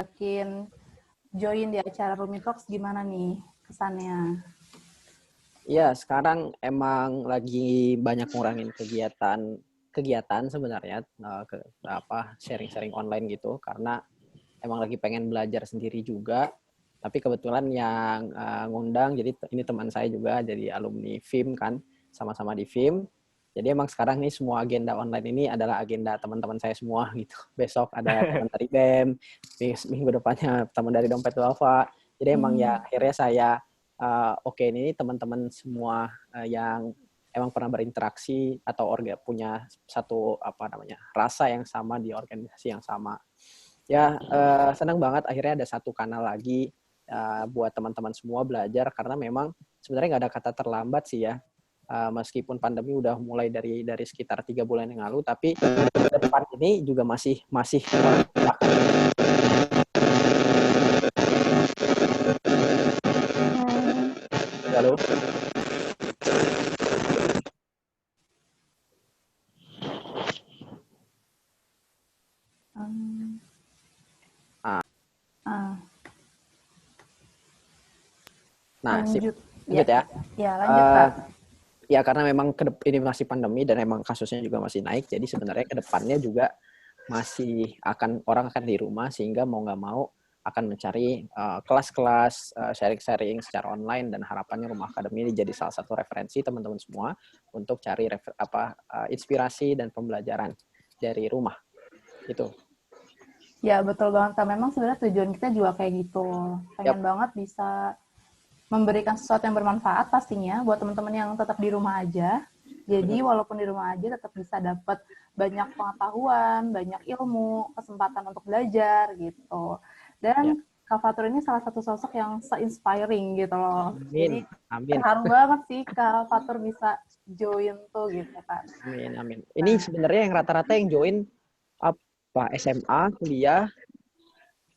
diajakin join di acara Rumi Talks, gimana nih kesannya? Iya, sekarang emang lagi banyak ngurangin kegiatan sebenarnya, sharing-sharing online gitu, karena emang lagi pengen belajar sendiri juga. Tapi kebetulan yang ngundang, jadi ini teman saya juga, jadi alumni FIM kan, sama-sama di FIM. Jadi emang sekarang nih semua agenda online ini adalah agenda teman-teman saya semua gitu. Besok ada teman dari BEM, minggu depannya teman dari Dompet Duafa. Jadi emang ya akhirnya saya oke, ini teman-teman semua yang emang pernah berinteraksi atau punya satu rasa yang sama di organisasi yang sama. Ya, senang banget akhirnya ada satu kanal lagi buat teman-teman semua belajar, karena memang sebenarnya nggak ada kata terlambat sih ya. Meskipun pandemi udah mulai dari sekitar 3 bulan yang lalu, tapi ke depan ini juga masih halo. Nah, lanjut ya. Ya, lanjut Kak. Ya karena memang ini masih pandemi dan emang kasusnya juga masih naik, jadi sebenarnya ke depannya juga masih orang akan di rumah, sehingga mau nggak mau akan mencari kelas-kelas sharing-sharing secara online, dan harapannya Rumah Akademi ini jadi salah satu referensi teman-teman semua untuk cari inspirasi dan pembelajaran dari rumah gitu. Ya, betul banget Kak. Memang sebenarnya tujuan kita juga kayak gitu. Pengen banget bisa memberikan sesuatu yang bermanfaat pastinya buat teman-teman yang tetap di rumah aja. Jadi walaupun di rumah aja tetap bisa dapat banyak pengetahuan, banyak ilmu, kesempatan untuk belajar gitu. Dan Kak Fatur ini salah satu sosok yang se-inspiring gitu loh. Amin. Jadi terharu banget sih Kak Fatur bisa join tuh gitu kan. Amin. Ini sebenarnya yang rata-rata yang join apa SMA, kuliah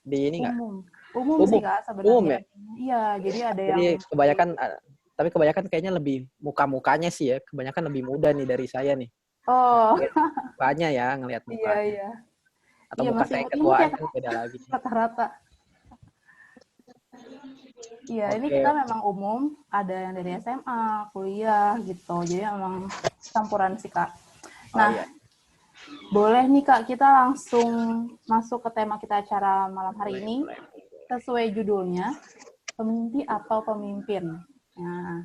di ini nggak? Umum sih Kak sebenarnya. Umum ya? Iya, jadi ada jadi yang kebanyakan kayaknya lebih muka-mukanya sih ya, kebanyakan lebih muda nih dari saya nih. Oh. Mukanya ya, ngelihat mukanya. Iya. Atau Iya, muka masih saya imut-imut ya ketuaan Kak, kan beda lagi. rata-rata. Iya, ini kita memang umum, ada yang dari SMA, kuliah gitu. Jadi memang campuran sih Kak. Nah, boleh nih Kak, kita langsung masuk ke tema kita acara malam hari ini. Sesuai judulnya, pemimpi atau pemimpin. Nah,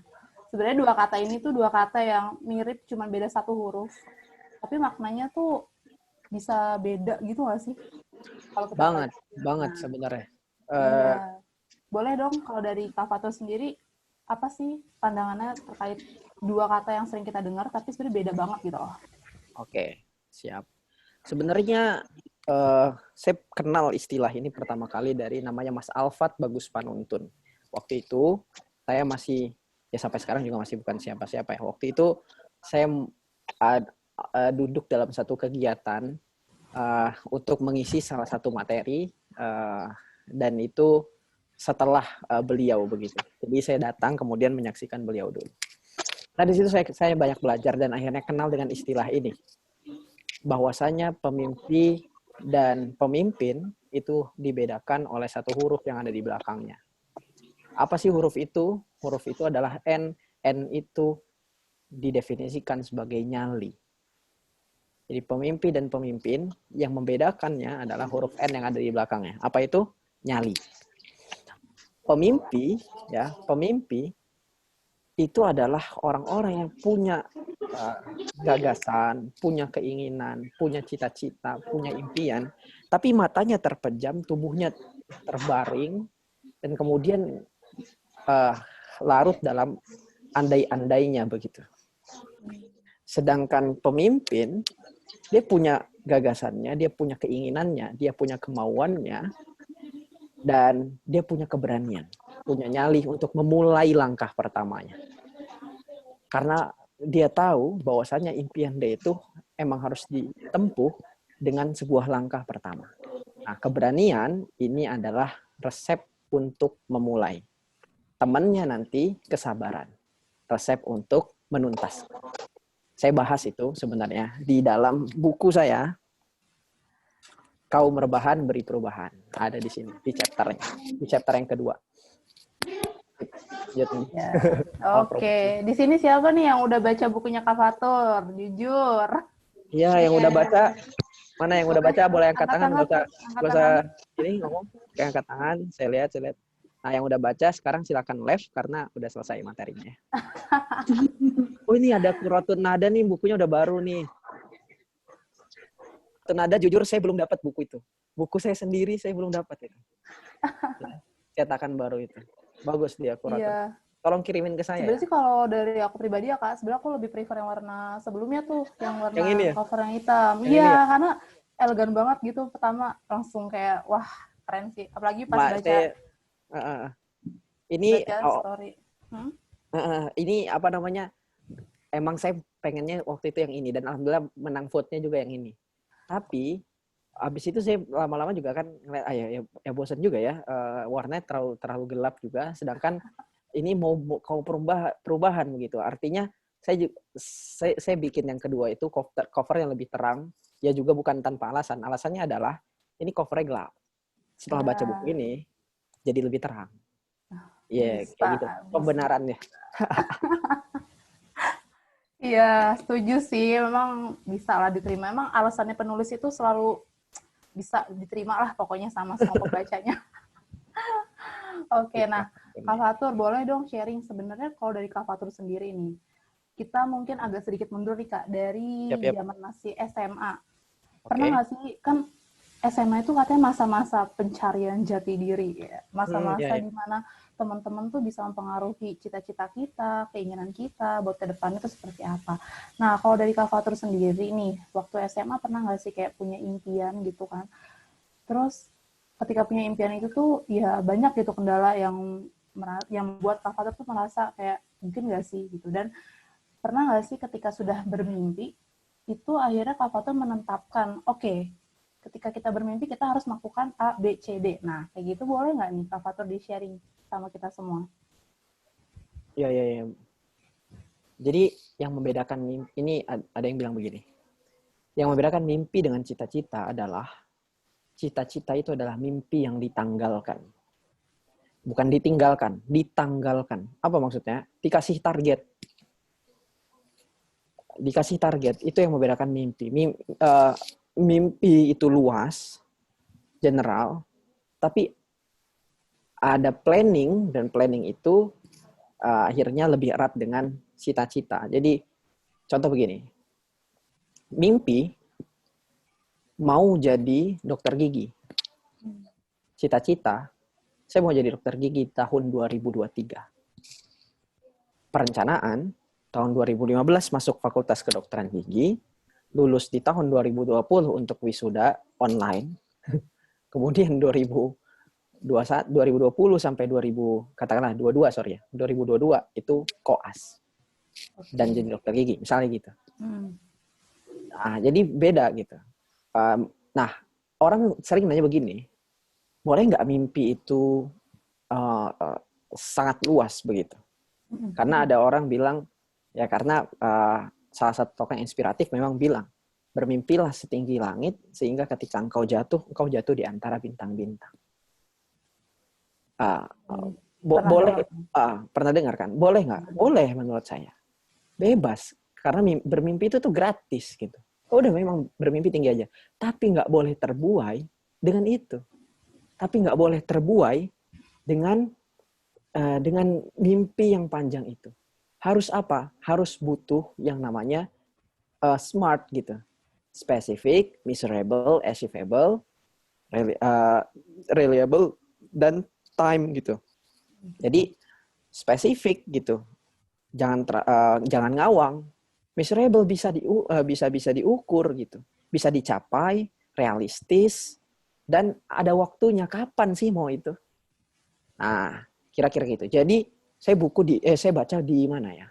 sebenarnya dua kata ini tuh dua kata yang mirip, cuma beda satu huruf. Tapi maknanya tuh bisa beda gitu gak sih? Kalau kita banget sebenarnya. Iya. Boleh dong kalau dari Kak Fatul sendiri, apa sih pandangannya terkait dua kata yang sering kita dengar tapi sebenarnya beda banget gitu loh. Oke, siap. Sebenarnya saya kenal istilah ini pertama kali dari namanya Mas Alfat Bagus Panuntun. Waktu itu saya masih, ya sampai sekarang juga masih bukan siapa-siapa ya. Waktu itu saya duduk dalam satu kegiatan untuk mengisi salah satu materi, dan itu setelah beliau begitu. Jadi saya datang kemudian menyaksikan beliau dulu. Nah di situ saya banyak belajar dan akhirnya kenal dengan istilah ini. Bahwasanya pemimpi dan pemimpin itu dibedakan oleh satu huruf yang ada di belakangnya. Apa sih huruf itu? Huruf itu adalah N. N itu didefinisikan sebagai nyali. Jadi pemimpi dan pemimpin yang membedakannya adalah huruf N yang ada di belakangnya. Apa itu? Nyali. Pemimpi itu adalah orang-orang yang punya gagasan, punya keinginan, punya cita-cita, punya impian, tapi matanya terpejam, tubuhnya terbaring, dan kemudian larut dalam andai-andainya begitu. Sedangkan pemimpin, dia punya gagasannya, dia punya keinginannya, dia punya kemauannya, dan dia punya keberanian, punya nyali untuk memulai langkah pertamanya. Karena dia tahu bahwasannya impian dia itu emang harus ditempuh dengan sebuah langkah pertama. Nah, keberanian ini adalah resep untuk memulai. Temannya nanti kesabaran, resep untuk menuntas. Saya bahas itu sebenarnya di dalam buku saya. Kaum rebahan beri perubahan. Ada di sini, di chapternya. Di chapter yang kedua. Ya. Oke. Di sini siapa nih yang udah baca bukunya Kak Fatur? Jujur. Iya, yang udah baca. Mana yang udah baca boleh angkat tangan, nggak usah ini ngomong. Kayak angkat tangan, saya lihat. Nah, yang udah baca sekarang silakan live karena udah selesai materinya. Oh, ini ada Quratun Nada nih, bukunya udah baru nih. Nada jujur saya belum dapat buku itu. Buku saya sendiri saya belum dapat itu. Cetakan baru itu. Bagus dia Quratun. Iya. Tolong kirimin ke saya. Sebenarnya sih kalau dari aku pribadi ya Kak, sebenarnya aku lebih prefer yang warna sebelumnya tuh, yang warna yang ini ya? cover yang hitam. Iya, karena elegan banget gitu. Pertama langsung kayak wah keren sih. Apalagi pas baca ini story. Ini apa namanya? Emang saya pengennya waktu itu yang ini dan alhamdulillah menang vote-nya juga yang ini. Tapi abis itu saya lama-lama juga kan ngeliat ya bosan juga ya, warnanya terlalu gelap juga. Sedangkan ini mau perubahan begitu. Artinya saya bikin yang kedua itu cover yang lebih terang. Ya juga bukan tanpa alasan. Alasannya adalah ini covernya gelap. Setelah baca buku ini jadi lebih terang. Iya, kayak gitu. Pembenarannya. Iya, setuju sih. Memang bisa lah diterima. Memang alasannya penulis itu selalu bisa diterima lah pokoknya sama semua pembacanya. Oke, nah Kak Fatur boleh dong sharing sebenarnya kalau dari Kak Fatur sendiri nih. Kita mungkin agak sedikit mundur nih Kak, dari zaman masih SMA. Pernah nggak sih, kan SMA itu katanya masa-masa pencarian jati diri ya. Masa-masa di mana teman-teman tuh bisa mempengaruhi cita-cita kita, keinginan kita buat ke depannya itu seperti apa. Nah, kalau dari Kak Fatur sendiri nih, waktu SMA pernah nggak sih kayak punya impian gitu kan? Terus ketika punya impian itu tuh ya banyak gitu kendala yang membuat Kak Fatur tuh merasa kayak mungkin nggak sih gitu. Dan pernah nggak sih ketika sudah bermimpi, itu akhirnya Kak Fatur menetapkan, oke, ketika kita bermimpi kita harus melakukan A, B, C, D. Nah, kayak gitu boleh nggak nih Kak Fatur di-sharing sama kita semua? Iya. Jadi yang membedakan mimpi, ini ada yang bilang begini. Yang membedakan mimpi dengan cita-cita adalah cita-cita itu adalah mimpi yang ditanggalkan. Bukan ditinggalkan, ditanggalkan. Apa maksudnya? Dikasih target. Dikasih target, itu yang membedakan mimpi. Mimpi itu luas, general, tapi ada planning, dan planning itu akhirnya lebih erat dengan cita-cita. Jadi, contoh begini. Mimpi mau jadi dokter gigi. Cita-cita, saya mau jadi dokter gigi tahun 2023. Perencanaan, tahun 2015 masuk Fakultas Kedokteran Gigi, lulus di tahun 2020 untuk wisuda online. Kemudian 2020 sampai 2022 itu koas dan jadi dokter gigi misalnya gitu. Nah, jadi beda gitu. Nah, orang sering nanya begini, boleh nggak mimpi itu sangat luas begitu? Karena ada orang bilang ya karena salah satu tokoh yang inspiratif memang bilang bermimpilah setinggi langit sehingga ketika engkau jatuh di antara bintang-bintang. Boleh pernah dengar kan? Boleh nggak? Boleh menurut saya. Bebas karena bermimpi itu tuh gratis gitu. Udah memang bermimpi tinggi aja, tapi nggak boleh terbuai dengan itu. Tapi nggak boleh terbuai dengan mimpi yang panjang itu. Harus apa? Harus butuh yang namanya SMART gitu. Specific, measurable, achievable, reliable, dan time gitu. Jadi spesifik gitu. Jangan ngawang. Measurable bisa diukur gitu. Bisa dicapai, realistis, dan ada waktunya kapan sih mau itu. Nah, kira-kira gitu. Jadi saya baca di mana ya?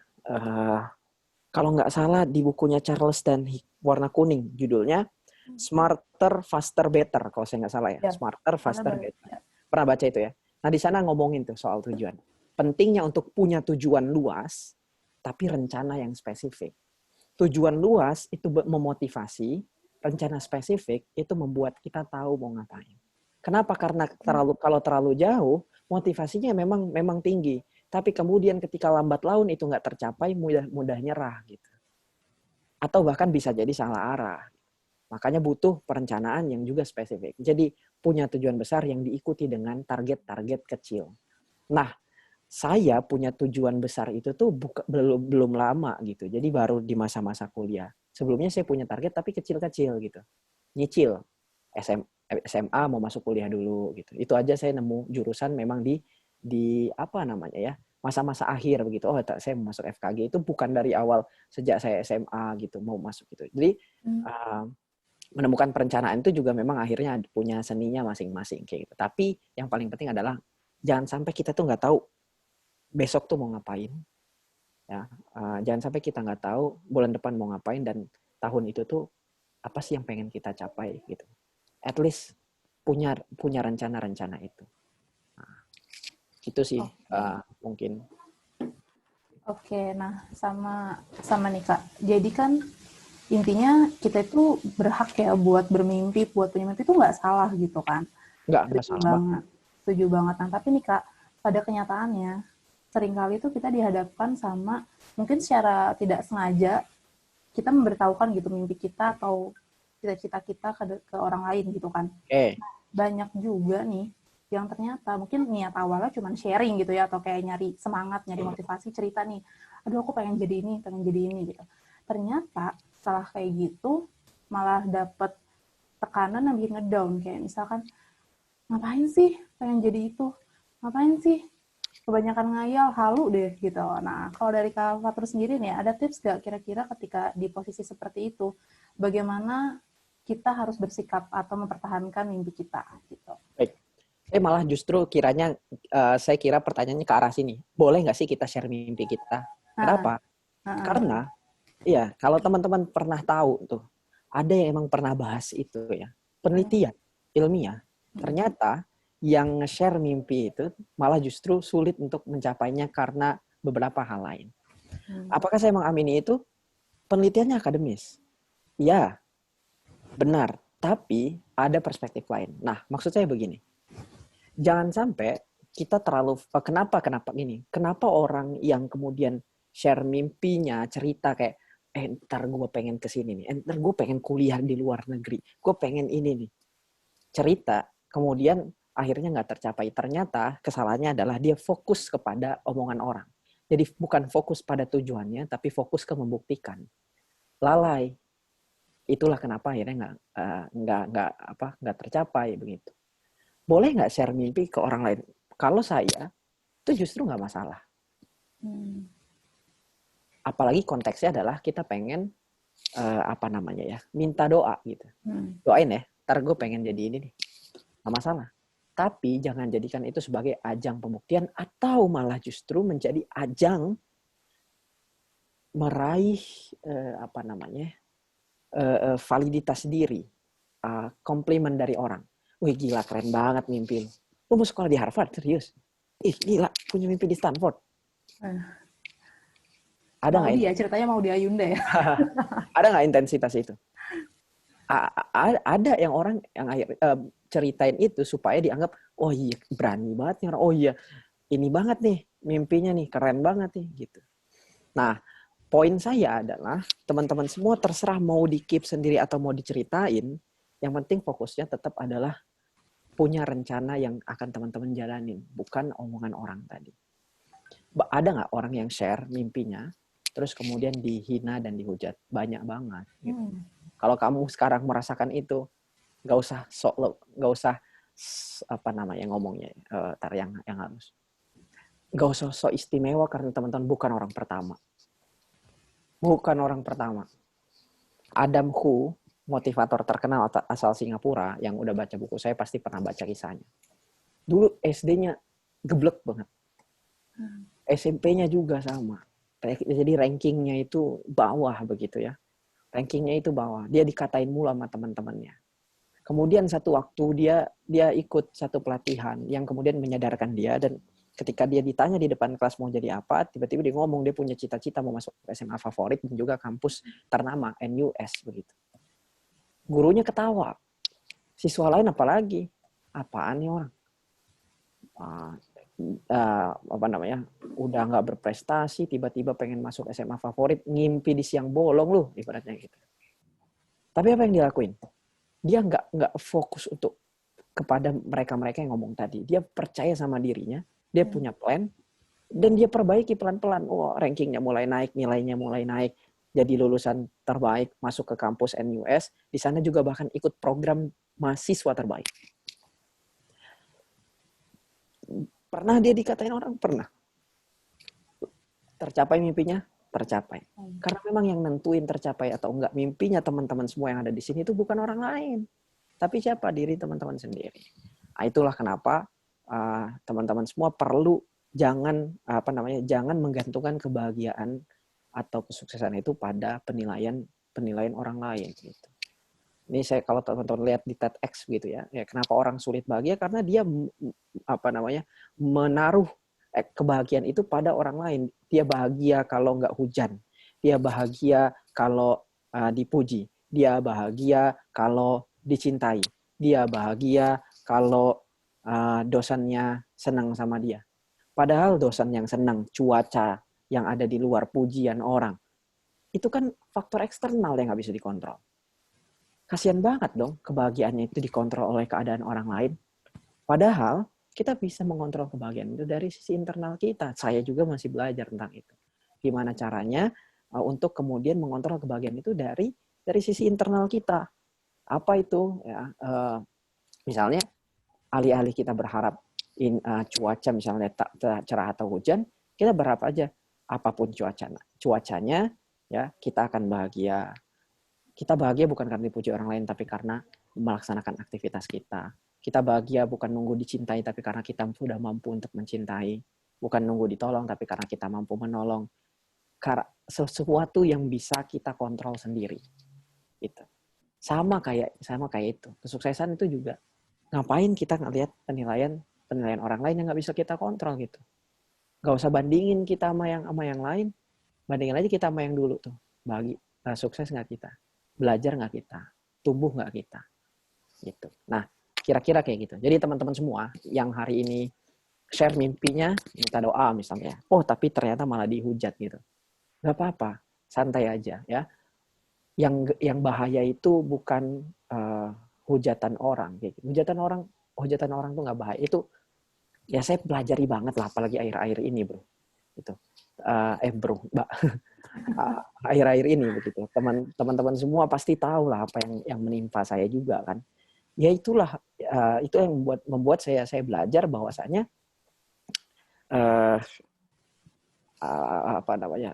Kalau nggak salah di bukunya Charles dan warna kuning, judulnya Smarter, Faster, Better. Kalau saya nggak salah ya, Smarter, Faster, Better. Pernah baca itu ya? Nah, di sana ngomongin tuh soal tujuan. Pentingnya untuk punya tujuan luas, tapi rencana yang spesifik. Tujuan luas itu memotivasi, rencana spesifik itu membuat kita tahu mau ngapain. Kenapa? Karena kalau terlalu jauh, motivasinya memang tinggi. Tapi kemudian ketika lambat laun itu nggak tercapai, mudah nyerah gitu. Atau bahkan bisa jadi salah arah. Makanya butuh perencanaan yang juga spesifik. Jadi punya tujuan besar yang diikuti dengan target-target kecil. Nah, saya punya tujuan besar itu tuh belum lama gitu. Jadi baru di masa-masa kuliah. Sebelumnya saya punya target tapi kecil-kecil gitu. Nyicil. SMA mau masuk kuliah dulu gitu. Itu aja saya nemu jurusan memang di apa namanya ya, masa-masa akhir begitu. Oh, saya mau masuk FKG itu bukan dari awal sejak saya SMA gitu mau masuk gitu. Jadi menemukan perencanaan itu juga memang akhirnya punya seninya masing-masing kayak gitu. Tapi yang paling penting adalah jangan sampai kita tuh nggak tahu besok tuh mau ngapain. Ya, jangan sampai kita nggak tahu bulan depan mau ngapain dan tahun itu tuh apa sih yang pengen kita capai gitu. At least punya rencana-rencana itu. Nah, itu sih mungkin. Oke, nah sama nih Kak. Jadi kan intinya kita itu berhak ya buat bermimpi, buat punya mimpi itu nggak salah gitu kan. Nggak salah banget. Setuju banget. Nah, tapi nih Kak, pada kenyataannya, seringkali itu kita dihadapkan sama, mungkin secara tidak sengaja, kita memberitahukan gitu mimpi kita atau cita-cita kita ke orang lain gitu kan. Nah, banyak juga nih yang ternyata mungkin niat awalnya cuma sharing gitu ya, atau kayak nyari semangat, nyari motivasi, cerita nih, aduh aku pengen jadi ini gitu. Ternyata setelah kayak gitu malah dapet tekanan yang bikin ngedown, kayak misalkan ngapain sih pengen jadi itu, ngapain sih kebanyakan ngayal, halu deh gitu. Nah, kalau dari Kak Fatur sendiri nih, ada tips gak kira-kira ketika di posisi seperti itu, bagaimana kita harus bersikap atau mempertahankan mimpi kita gitu? Baik. Saya malah justru kiranya, saya kira pertanyaannya ke arah sini. Boleh nggak sih kita share mimpi kita? Kenapa? Karena, ya kalau teman-teman pernah tahu tuh, ada yang emang pernah bahas itu ya, penelitian ilmiah, ternyata yang nge-share mimpi itu malah justru sulit untuk mencapainya karena beberapa hal lain. Apakah saya mengamini itu? Penelitiannya akademis. Ya, benar. Tapi ada perspektif lain. Nah, maksud saya begini. Jangan sampai kita terlalu, kenapa gini? Kenapa orang yang kemudian share mimpinya, cerita kayak, ntar gue pengen kesini nih, ntar gue pengen kuliah di luar negeri, gue pengen ini nih. Cerita, kemudian akhirnya nggak tercapai. Ternyata kesalahannya adalah dia fokus kepada omongan orang. Jadi bukan fokus pada tujuannya, tapi fokus ke membuktikan. Lalai. Itulah kenapa akhirnya nggak tercapai begitu. Boleh nggak share mimpi ke orang lain? Kalau saya, itu justru nggak masalah. Apalagi konteksnya adalah kita pengen, minta doa gitu. Doain ya, ntar gue pengen jadi ini nih. Nggak masalah. Tapi jangan jadikan itu sebagai ajang pembuktian atau malah justru menjadi ajang meraih, validitas diri, komplimen dari orang. Wih gila keren banget mimpi lu. Lu mau sekolah di Harvard, serius? Ih gila punya mimpi di Stanford. Ada mau dia ceritanya mau di Ayunda ya? Ada nggak intensitas itu? Ada yang orang yang ceritain itu supaya dianggap, oh iya berani banget nih orang, oh iya ini banget nih mimpinya nih, keren banget nih gitu. Nah poin saya adalah teman-teman semua terserah mau di-keep sendiri atau mau diceritain, yang penting fokusnya tetap adalah punya rencana yang akan teman-teman jalanin, bukan omongan orang tadi. Ada nggak orang yang share mimpinya, terus kemudian dihina dan dihujat? Banyak banget. Gitu. Kalau kamu sekarang merasakan itu, nggak usah ngomongnya, yang halus. Nggak usah sok istimewa karena teman-teman bukan orang pertama. Bukan orang pertama. Adam Khoo, motivator terkenal asal Singapura, yang udah baca buku saya pasti pernah baca kisahnya. Dulu SD-nya geblek banget. SMP-nya juga sama. Jadi rankingnya itu bawah begitu ya. Rankingnya itu bawah. Dia dikatain mulu sama teman-temannya. Kemudian satu waktu dia ikut satu pelatihan yang kemudian menyadarkan dia, dan ketika dia ditanya di depan kelas mau jadi apa, tiba-tiba dia ngomong dia punya cita-cita mau masuk SMA favorit dan juga kampus ternama NUS begitu. Gurunya ketawa. Siswa lain apalagi? Apaan nih orang? Apa namanya? Udah nggak berprestasi, tiba-tiba pengen masuk SMA favorit, ngimpi di siang bolong loh, ibaratnya gitu. Tapi apa yang dia lakuin? Dia nggak fokus untuk kepada mereka-mereka yang ngomong tadi. Dia percaya sama dirinya, dia punya plan, dan dia perbaiki pelan-pelan. Oh, rankingnya mulai naik, nilainya mulai naik. Jadi lulusan terbaik, masuk ke kampus NUS. Di sana juga bahkan ikut program mahasiswa terbaik. Pernah dia dikatain orang? Pernah. Tercapai mimpinya? Tercapai. Karena memang yang nentuin tercapai atau enggak mimpinya teman-teman semua yang ada di sini itu bukan orang lain. Tapi siapa? Diri teman-teman sendiri. Nah, itulah kenapa teman-teman semua perlu jangan menggantungkan kebahagiaan atau kesuksesan itu pada penilaian orang lain gitu. Ini saya kalau teman-teman lihat di TEDx gitu ya, kenapa orang sulit bahagia karena dia menaruh kebahagiaan itu pada orang lain. Dia bahagia kalau nggak hujan, dia bahagia kalau dipuji, dia bahagia kalau dicintai, dia bahagia kalau dosennya senang sama dia. Padahal dosen yang senang, cuaca yang ada di luar, pujian orang, itu kan faktor eksternal yang nggak bisa dikontrol. Kasian banget dong kebahagiaannya itu dikontrol oleh keadaan orang lain. Padahal kita bisa mengontrol kebahagiaan itu dari sisi internal kita. Saya juga masih belajar tentang itu. Gimana caranya untuk kemudian mengontrol kebahagiaan itu dari sisi internal kita. Apa itu? Ya, misalnya alih-alih kita berharap cuaca misalnya cerah atau hujan, kita berharap aja apapun cuacanya ya kita akan bahagia. Kita bahagia bukan karena dipuji orang lain, tapi karena melaksanakan aktivitas kita. Kita bahagia bukan nunggu dicintai, tapi karena kita sudah mampu untuk mencintai. Bukan nunggu ditolong, tapi karena kita mampu menolong. Sesuatu yang bisa kita kontrol sendiri. Gitu. Sama kayak itu. Kesuksesan itu juga. Ngapain kita ngelihat penilaian orang lain yang nggak bisa kita kontrol gitu. Gak usah bandingin kita sama yang lain. Bandingin aja kita sama yang dulu tuh. Sukses nggak kita? Belajar nggak kita, tumbuh nggak kita, gitu. Nah, kira-kira kayak gitu. Jadi teman-teman semua yang hari ini share mimpinya, minta doa misalnya. Oh, tapi ternyata malah dihujat gitu. Nggak apa-apa, santai aja ya. Yang bahaya itu bukan hujatan orang. Gitu. Hujatan orang tuh nggak bahaya. Itu ya saya pelajari banget lah, apalagi akhir-akhir ini, bro. Itu, bro, mbak. Akhir-akhir ini begitu. Teman-teman semua pasti tahu lah apa yang menimpa saya juga kan. Ya itulah itu yang membuat saya belajar bahwasanya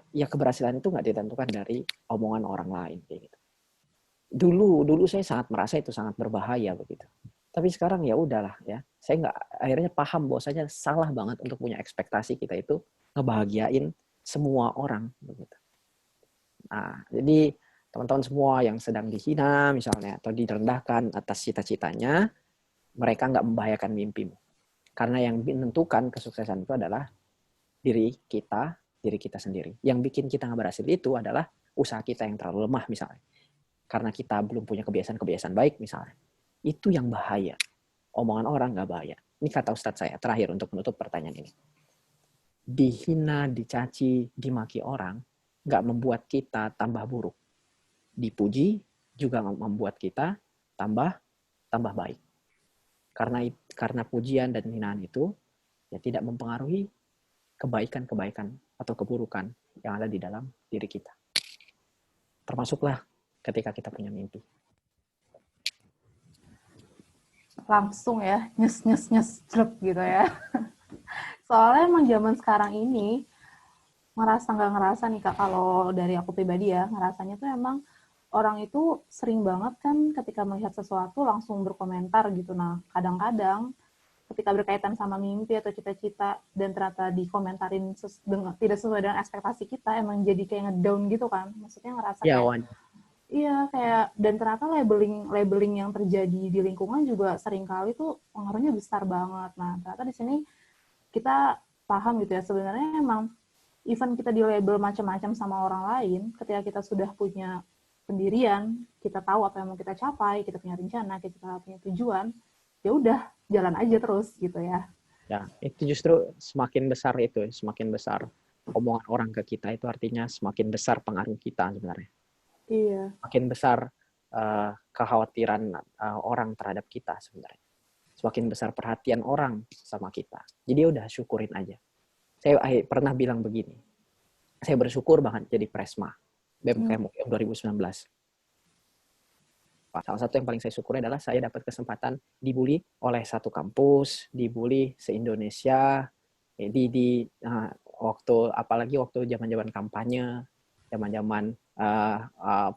ya keberhasilan itu nggak ditentukan dari omongan orang lain kayak gitu. Dulu saya sangat merasa itu sangat berbahaya begitu. Tapi sekarang ya udahlah ya. Saya akhirnya paham bahwasanya salah banget untuk punya ekspektasi kita itu ngebahagiain semua orang begitu. Nah, jadi teman-teman semua yang sedang dihina misalnya atau direndahkan atas cita-citanya, mereka nggak membahayakan mimpimu. Karena yang menentukan kesuksesan itu adalah diri kita sendiri. Yang bikin kita nggak berhasil itu adalah usaha kita yang terlalu lemah misalnya. Karena kita belum punya kebiasaan-kebiasaan baik misalnya. Itu yang bahaya. Omongan orang nggak bahaya. Ini kata Ustadz saya terakhir untuk menutup pertanyaan ini. Dihina, dicaci, dimaki orang nggak membuat kita tambah buruk. Dipuji juga membuat kita tambah baik. Karena pujian dan hinaan itu ya tidak mempengaruhi kebaikan atau keburukan yang ada di dalam diri kita. Termasuklah ketika kita punya mimpi. Langsung ya, nyes gitu ya. Soalnya emang zaman sekarang ini nggak ngerasa nih Kak, kalau dari aku pribadi ya, ngerasanya tuh emang orang itu sering banget kan ketika melihat sesuatu langsung berkomentar gitu. Nah, kadang-kadang ketika berkaitan sama mimpi atau cita-cita dan ternyata dikomentarin tidak sesuai dengan ekspektasi kita, emang jadi kayak ngedown gitu kan. Maksudnya ngerasa ya, kayak iya kayak, dan ternyata labeling yang terjadi di lingkungan juga seringkali tuh pengaruhnya besar banget. Nah, ternyata di sini kita paham gitu ya, sebenarnya emang even kita di label macam-macam sama orang lain, ketika kita sudah punya pendirian, kita tahu apa yang mau kita capai, kita punya rencana, kita punya tujuan, ya udah jalan aja terus gitu ya. Ya, itu justru semakin besar itu, semakin besar omongan orang ke kita itu artinya semakin besar pengaruh kita sebenarnya. Iya. Semakin besar kekhawatiran orang terhadap kita sebenarnya. Semakin besar perhatian orang sama kita. Jadi udah syukurin aja. Saya pernah bilang begini. Saya bersyukur banget jadi Presma BEM 2019. Salah satu yang paling saya syukuri adalah saya dapat kesempatan dibully oleh satu kampus, dibully se-Indonesia, waktu apalagi waktu zaman-zaman kampanye, zaman-zaman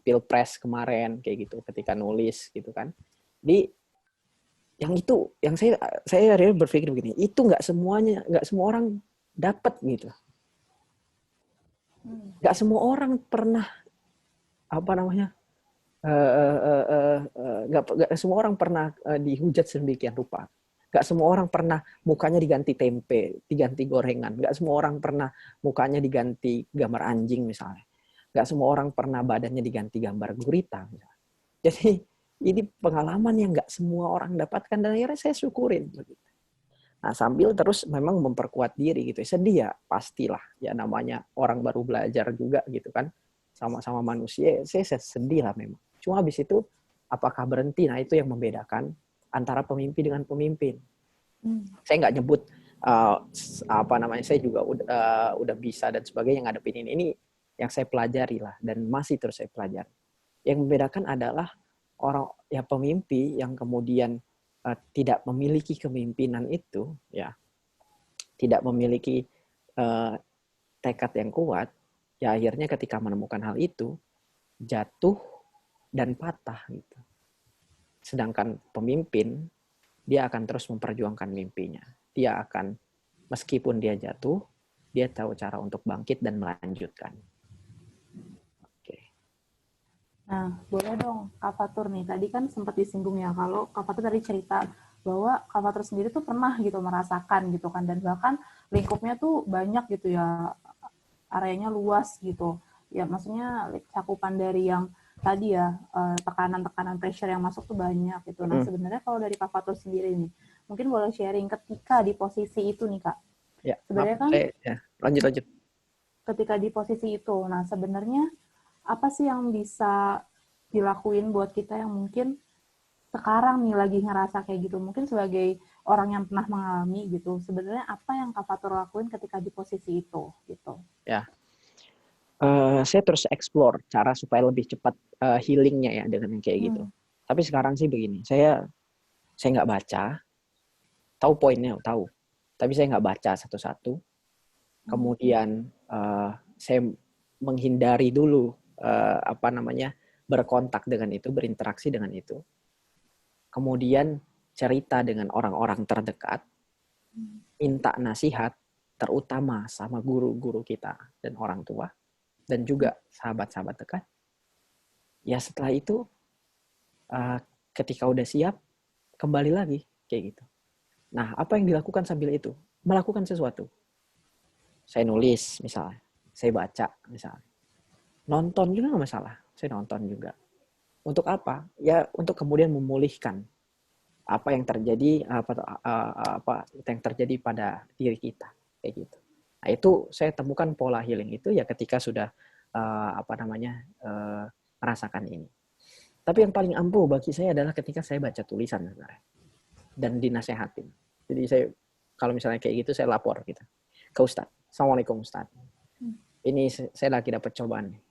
pilpres kemarin kayak gitu, ketika nulis gitu kan. Di yang itu, yang saya berpikir begini, itu nggak semua orang dapat gitu. Nggak semua orang pernah nggak semua orang pernah dihujat sedemikian rupa. Nggak semua orang pernah mukanya diganti tempe, diganti gorengan. Nggak semua orang pernah mukanya diganti gambar anjing misalnya. Nggak semua orang pernah badannya diganti gambar gurita misalnya. Jadi ini pengalaman yang nggak semua orang dapatkan dan akhirnya saya syukurin. Nah, sambil terus memang memperkuat diri gitu. Sedih ya, pastilah. Ya namanya orang baru belajar juga gitu kan. Sama-sama manusia, saya sedih lah memang. Cuma habis itu, apakah berhenti? Nah, itu yang membedakan antara pemimpin dengan pemimpin. Saya nggak nyebut, saya juga udah bisa dan sebagainya ngadepin ini. Ini yang saya pelajari lah, dan masih terus saya pelajari. Yang membedakan adalah orang ya pemimpi yang kemudian tidak memiliki kepemimpinan itu, ya tidak memiliki tekad yang kuat, ya akhirnya ketika menemukan hal itu jatuh dan patah gitu. Sedangkan pemimpin dia akan terus memperjuangkan mimpinya. Dia akan meskipun dia jatuh, dia tahu cara untuk bangkit dan melanjutkan. Oke. Nah, boleh dong Kak Fatur nih. Tadi kan sempat disinggung ya kalau Kak Fatur tadi cerita bahwa Kak Fatur sendiri tuh pernah gitu merasakan gitu kan, dan bahkan lingkupnya tuh banyak gitu ya, areanya luas gitu. Ya maksudnya cakupan dari yang tadi ya tekanan-tekanan pressure yang masuk tuh banyak gitu. Nah sebenarnya kalau dari Kak Fatur sendiri nih, mungkin boleh sharing ketika di posisi itu nih Kak. Ya, Sebenarnya kan lanjut. ketika di posisi itu, nah sebenarnya apa sih yang bisa dilakuin buat kita yang mungkin sekarang nih lagi ngerasa kayak gitu, mungkin sebagai orang yang pernah mengalami gitu, sebenarnya apa yang Kak Fatur lakuin ketika di posisi itu gitu? Ya, saya terus explore cara supaya lebih cepat healingnya ya dengan yang kayak gitu. Tapi sekarang sih begini, saya nggak baca, tahu poinnya tahu, tapi saya nggak baca satu-satu. Kemudian saya menghindari dulu berkontak dengan itu, berinteraksi dengan itu. Kemudian cerita dengan orang-orang terdekat, minta nasihat, terutama sama guru-guru kita dan orang tua, dan juga sahabat-sahabat dekat. Ya setelah itu, ketika udah siap, kembali lagi kayak gitu. Nah, apa yang dilakukan sambil itu? Melakukan sesuatu. Saya nulis misalnya, saya baca misalnya. Nonton juga nggak masalah, saya nonton juga. Untuk apa? Ya untuk kemudian memulihkan apa yang terjadi yang terjadi pada diri kita kayak gitu. Nah, itu saya temukan pola healing itu ya ketika sudah merasakan ini. Tapi yang paling ampuh bagi saya adalah ketika saya baca tulisan sebenarnya dan dinasehatin. Jadi saya kalau misalnya kayak gitu saya lapor gitu ke Ustadz. Assalamualaikum Ustadz. Ini saya lagi dapat cobaan nih.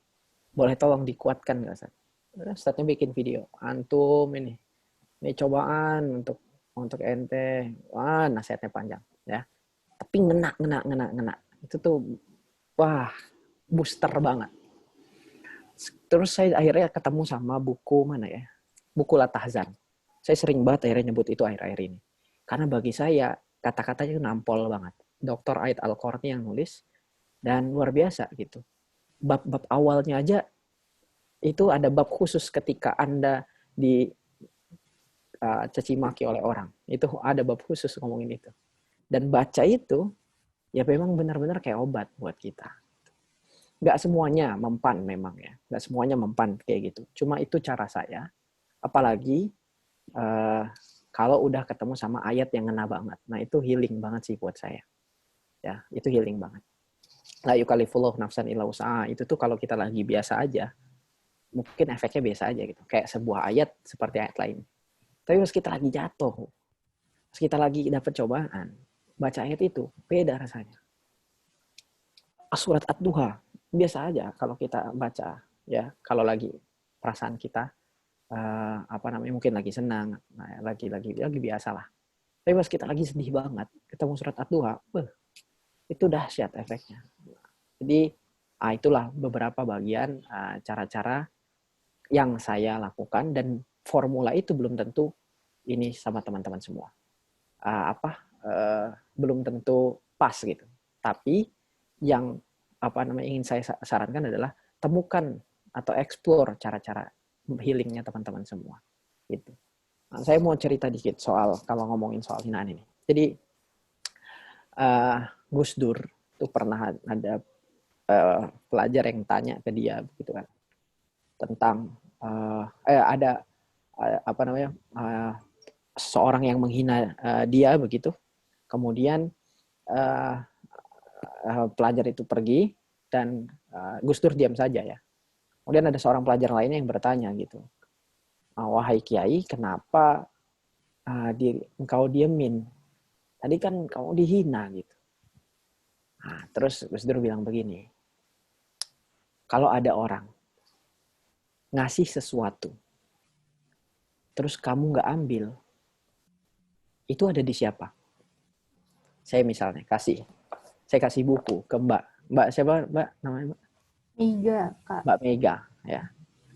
Boleh tolong dikuatkan nggak Ustadz? Ustadznya bikin video. Antum ini cobaan untuk ente. Wah, nasihatnya panjang ya. Tapi ngena. Itu tuh wah, booster banget. Terus saya akhirnya ketemu sama buku mana ya? Buku Latahzan. Saya sering banget akhirnya nyebut itu akhir-akhir ini. Karena bagi saya kata-katanya itu nampol banget. Dr. Ait Al-Qarni yang nulis dan luar biasa gitu. Bab-bab awalnya aja itu ada bab khusus ketika Anda di caci maki oleh orang. Itu ada bab khusus ngomongin itu. Dan baca itu ya memang benar-benar kayak obat buat kita. nggak semuanya mempan memang ya, nggak semuanya mempan kayak gitu. Cuma itu cara saya. Apalagi kalau udah ketemu sama ayat yang ngena banget. Nah itu healing banget sih buat saya. Ya, itu healing banget. La yukallifullahu nafsan illa wus'aha. Itu tuh kalau kita lagi biasa aja, mungkin efeknya biasa aja gitu. Kayak sebuah ayat seperti ayat lain. Tapi pas kita lagi jatuh, pas kita lagi dapat cobaan, baca ayat itu beda rasanya. Surat Ad-Duha biasa aja kalau kita baca ya, kalau lagi perasaan kita mungkin lagi senang, lagi biasa lah. Tapi pas kita lagi sedih banget, ketemu surat Ad-Duha, itu dahsyat efeknya. Jadi itulah beberapa bagian cara-cara yang saya lakukan, dan formula itu belum tentu ini sama teman-teman semua. Belum tentu pas gitu. Tapi yang ingin saya sarankan adalah temukan atau explore cara-cara healingnya teman-teman semua. Gitu. Nah, saya mau cerita dikit soal kalau ngomongin soal hinaan ini. Jadi Gus Dur tuh pernah ada pelajar yang tanya ke dia begitu kan, tentang ada seorang yang menghina dia begitu. Kemudian pelajar itu pergi dan Gus Dur diam saja ya. Kemudian ada seorang pelajar lainnya yang bertanya gitu, wahai Kiai, kenapa engkau diemin? Tadi kan kamu dihina gitu. Nah, terus Gus Dur bilang begini, kalau ada orang ngasih sesuatu, terus kamu nggak ambil, itu ada di siapa? Saya misalnya saya kasih buku ke Mbak siapa Mbak namanya Mbak? Mega, Kak. Mbak Mega ya,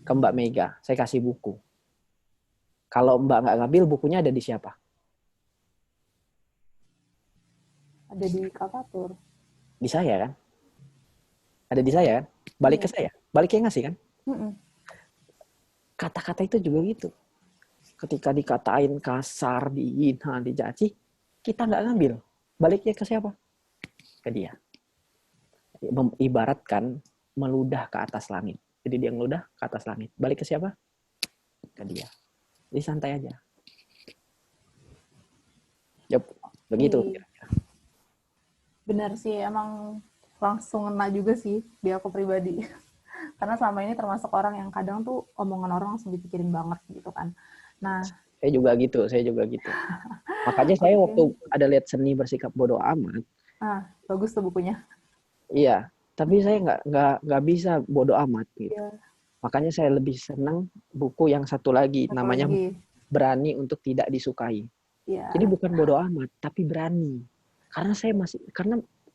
ke Mbak Mega, saya kasih buku. Kalau Mbak nggak ngambil, bukunya ada di siapa? Ada di Kak Fatur. Di saya kan? Ada di saya kan? Balik ke saya, balik yang ngasih kan? Kata-kata itu juga gitu. Ketika dikatain kasar, dihina, dicaci, kita nggak ngambil. Baliknya ke siapa? Ke dia. Ibaratkan meludah ke atas langit. Jadi dia ngeludah ke atas langit. Balik ke siapa? Ke dia. Jadi santai aja. Yep, begitu. Benar sih, emang langsung ngena juga sih di aku pribadi. Karena selama ini termasuk orang yang kadang tuh omongan orang langsung dipikirin banget gitu kan. Nah, saya juga gitu. Makanya saya waktu ada lihat seni bersikap bodoh amat. Bagus tuh bukunya. Iya, tapi saya nggak bisa bodoh amat gitu. Yeah. Makanya saya lebih senang buku yang satu lagi, namanya Berani untuk Tidak Disukai. Yeah. Jadi bukan bodoh amat, tapi berani. Karena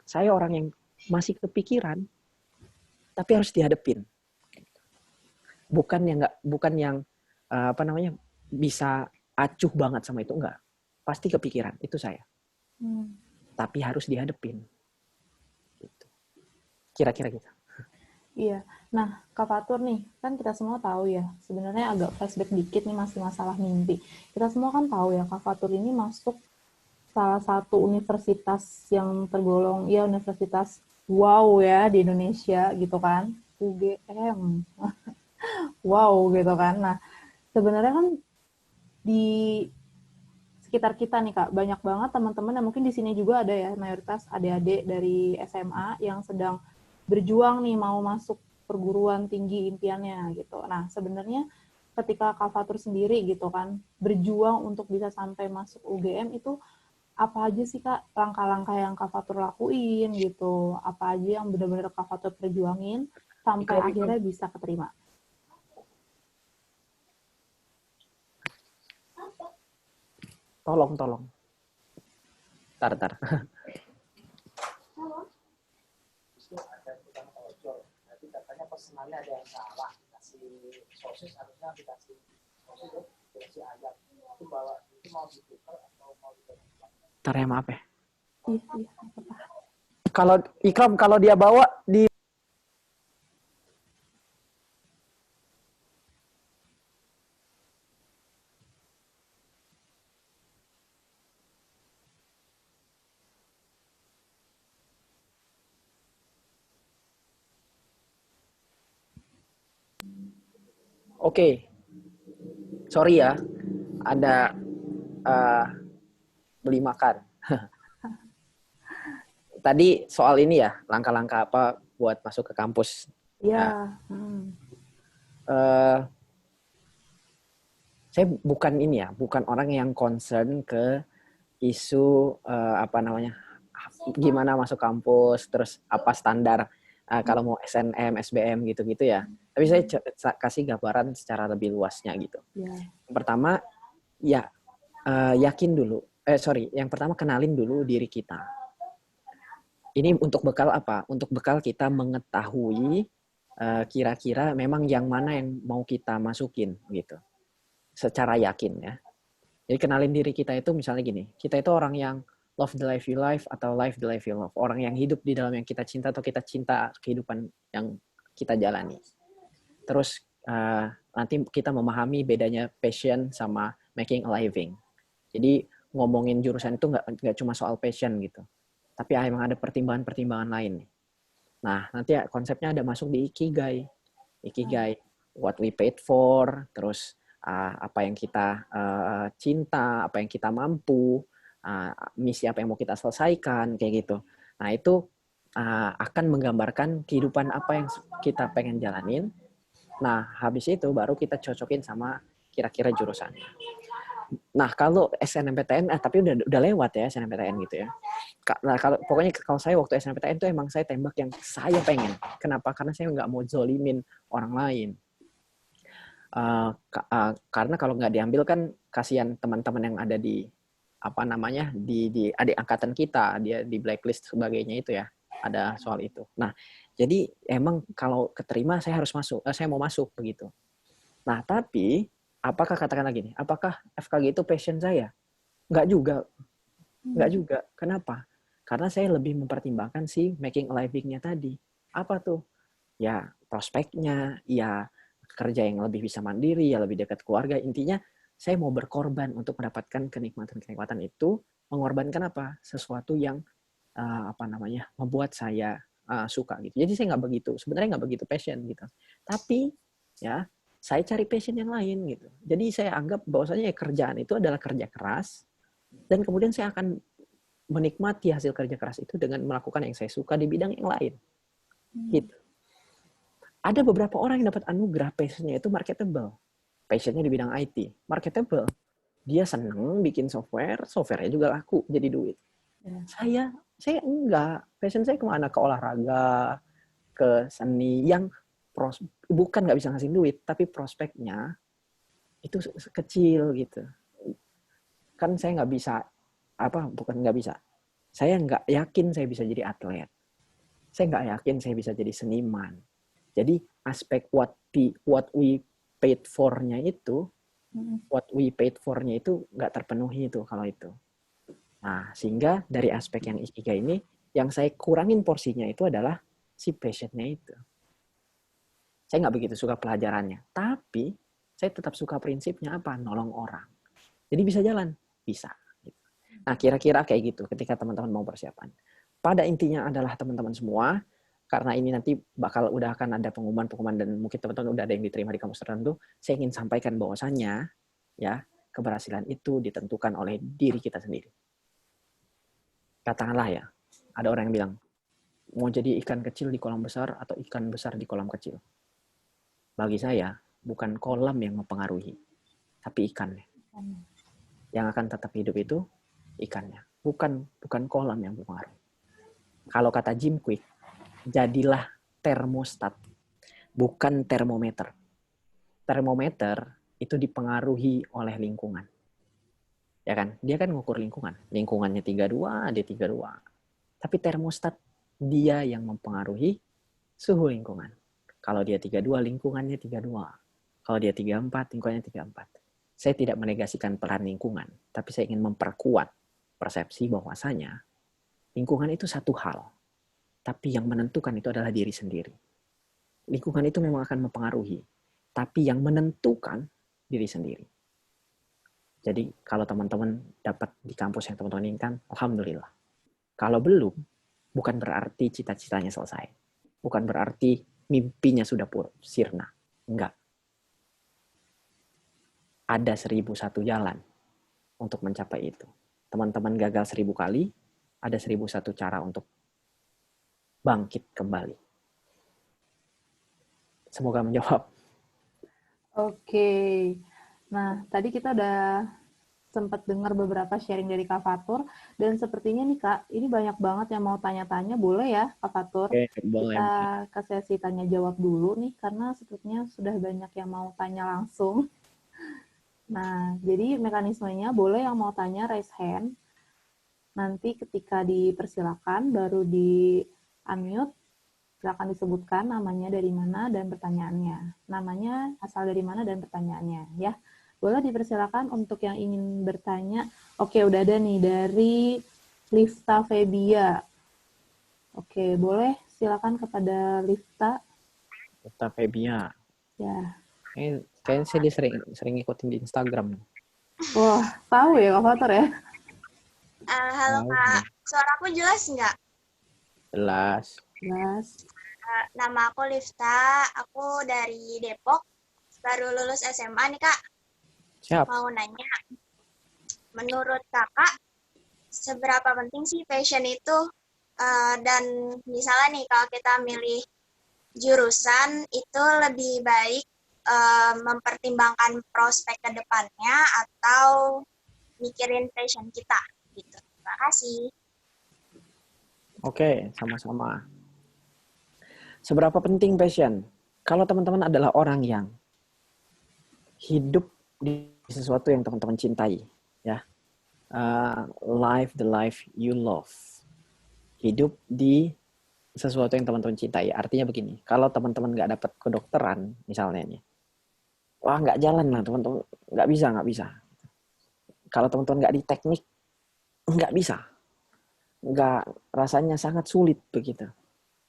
saya orang yang masih kepikiran, tapi harus dihadapin. Bukan yang bisa acuh banget sama itu, enggak. Pasti kepikiran, itu saya. Tapi harus dihadapin. Gitu. Kira-kira gitu. Iya. Nah, Kak Fatur nih, kan kita semua tahu ya, sebenarnya agak flashback dikit nih masih masalah mimpi. Kita semua kan tahu ya, Kak Fatur ini masuk salah satu universitas yang tergolong, ya universitas wow ya di Indonesia gitu kan, UGM. Wow gitu kan. Nah, sebenarnya kan di sekitar kita nih Kak, banyak banget teman-teman yang mungkin di sini juga ada ya, mayoritas adik-adik dari SMA yang sedang berjuang nih mau masuk perguruan tinggi impiannya gitu. Nah, sebenarnya ketika Kak Fatur sendiri gitu kan, berjuang untuk bisa sampai masuk UGM itu apa aja sih Kak langkah-langkah yang Kak Fatur lakuin gitu? Apa aja yang benar-benar Kak Fatur perjuangin sampai akhirnya bisa keterima? Tolong. Tar. Katanya pesenannya ada yang salah, kasih sosis harusnya dikasih sosis, dikasih ayam. Itu mau ditukar atau mau ditukar? Tar ya, maaf ya. Iya. Kalau Ikram kalau dia bawa di Oke, sorry ya, ada beli makan. Tadi soal ini ya, langkah-langkah apa buat masuk ke kampus. Iya. Nah, eh, saya bukan ini ya, bukan orang yang concern ke isu apa namanya, gimana masuk kampus, terus apa standar kalau mau SNM, SBM gitu-gitu ya. Tapi saya kasih gambaran secara lebih luasnya gitu. Yeah. Yang pertama, ya yakin dulu. Yang pertama kenalin dulu diri kita. Ini untuk bekal apa? Untuk bekal kita mengetahui kira-kira memang yang mana yang mau kita masukin gitu. Secara yakin ya. Jadi kenalin diri kita itu misalnya gini, kita itu orang yang love the life you live atau life the life you love. Orang yang hidup di dalam yang kita cinta atau kita cinta kehidupan yang kita jalani. Terus nanti kita memahami bedanya passion sama making a living. Jadi ngomongin jurusan itu nggak cuma soal passion gitu. Tapi emang ada pertimbangan-pertimbangan lain. Nah, nanti konsepnya ada masuk di Ikigai. Ikigai, what we paid for, terus apa yang kita cinta, apa yang kita mampu, misi apa yang mau kita selesaikan, kayak gitu. Nah, itu akan menggambarkan kehidupan apa yang kita pengen jalanin. Nah, habis itu baru kita cocokin sama kira-kira jurusan. Nah, kalau SNMPTN, tapi udah lewat ya SNMPTN gitu ya. Nah, kalau saya waktu SNMPTN itu emang saya tembak yang saya pengen. Kenapa? Karena saya nggak mau zolimin orang lain. Karena kalau nggak diambil kan kasihan teman-teman yang ada di apa namanya di adik angkatan kita, dia di blacklist sebagainya itu ya. Ada soal itu. Nah, jadi emang kalau keterima saya harus masuk, saya mau masuk begitu. Nah, tapi apakah katakanlah gini, apakah FKG itu passion saya? Nggak juga. Nggak juga. Kenapa? Karena saya lebih mempertimbangkan si making a living-nya tadi. Apa tuh? Ya, prospeknya, ya kerja yang lebih bisa mandiri, ya lebih dekat keluarga. Intinya, saya mau berkorban untuk mendapatkan kenikmatan-kenikmatan itu, mengorbankan apa? Sesuatu yang membuat saya suka gitu. Jadi saya nggak begitu, sebenarnya nggak begitu passion gitu. Tapi ya saya cari passion yang lain gitu. Jadi saya anggap bahwasanya kerjaan itu adalah kerja keras dan kemudian saya akan menikmati hasil kerja keras itu dengan melakukan yang saya suka di bidang yang lain. Gitu. Ada beberapa orang yang dapat anugerah passionnya itu marketable. Passionnya di bidang IT, marketable. Dia seneng bikin software, softwarenya juga laku, jadi duit. Saya enggak. Passion saya kemana? Ke olahraga, ke seni yang bukan nggak bisa ngasih duit, tapi prospeknya itu kecil gitu. Kan saya nggak bisa, bukan nggak bisa. Saya nggak yakin saya bisa jadi atlet. Saya nggak yakin saya bisa jadi seniman. Jadi aspek what we paid for-nya itu, nggak terpenuhi itu kalau itu. Nah, sehingga dari aspek yang ikigai ini, yang saya kurangin porsinya itu adalah si passion-nya itu. Saya nggak begitu suka pelajarannya, tapi saya tetap suka prinsipnya apa? Nolong orang. Jadi bisa jalan? Bisa. Nah, kira-kira kayak gitu ketika teman-teman mau persiapan. Pada intinya adalah teman-teman semua, karena ini nanti udah akan ada pengumuman dan mungkin teman-teman udah ada yang diterima di kampus tertentu, saya ingin sampaikan bahwasannya ya keberhasilan itu ditentukan oleh diri kita sendiri. Katakanlah ya, ada orang yang bilang, mau jadi ikan kecil di kolam besar atau ikan besar di kolam kecil. Bagi saya, bukan kolam yang mempengaruhi, tapi ikannya. Yang akan tetap hidup itu ikannya, bukan kolam yang mempengaruhi. Kalau kata Jim Kwik, jadilah termostat, bukan termometer. Termometer itu dipengaruhi oleh lingkungan. Ya kan? Dia kan ngukur lingkungan. Lingkungannya 32, dia 32. Tapi termostat dia yang mempengaruhi suhu lingkungan. Kalau dia 32, lingkungannya 32. Kalau dia 34, lingkungannya 34. Saya tidak menegasikan peran lingkungan, tapi saya ingin memperkuat persepsi bahwasanya lingkungan itu satu hal. Tapi yang menentukan itu adalah diri sendiri. Lingkungan itu memang akan mempengaruhi, tapi yang menentukan diri sendiri. Jadi kalau teman-teman dapat di kampus yang teman-teman inginkan, alhamdulillah. Kalau belum, bukan berarti cita-citanya selesai. Bukan berarti mimpinya sudah sirna. Enggak. ada 1001 jalan untuk mencapai itu. Teman-teman gagal 1000 kali, ada 1001 cara untuk bangkit kembali. Semoga menjawab. Oke. Nah, tadi kita udah sempat dengar beberapa sharing dari Kak Fatur, dan sepertinya nih Kak, ini banyak banget yang mau tanya-tanya, boleh ya Kak Fatur? Oke, boleh. Kita ke sesi tanya jawab dulu nih, karena sepertinya sudah banyak yang mau tanya langsung. Nah, jadi mekanismenya boleh yang mau tanya raise hand, nanti ketika dipersilakan baru di unmute, silakan disebutkan namanya dari mana dan pertanyaannya. Namanya, asal dari mana dan pertanyaannya ya. Boleh dipersilakan untuk yang ingin bertanya. Oke, udah ada nih dari Lifta Febia. Oke, boleh silakan kepada Lifta. Lifta Febia. Ya. Kayaknya saya sering ikutin di Instagram. Wah, tahu ya Kak Fatur ya? Halo Kak, suaraku jelas nggak? Jelas. Jelas. Nama aku Lifta, aku dari Depok, baru lulus SMA nih Kak. Siap. Mau nanya, menurut Kakak, seberapa penting sih passion itu? Dan misalnya nih, kalau kita milih jurusan, itu lebih baik mempertimbangkan prospek ke depannya atau mikirin passion kita? Gitu. Terima kasih. Oke, sama-sama. Seberapa penting passion? Kalau teman-teman adalah orang yang hidup di sesuatu yang teman-teman cintai, ya, live the life you love, hidup di sesuatu yang teman-teman cintai. Artinya begini, kalau teman-teman nggak dapat kedokteran, misalnya nih, wah nggak jalan lah teman-teman, nggak bisa. Kalau teman-teman nggak di teknik, nggak bisa, nggak, rasanya sangat sulit begitu.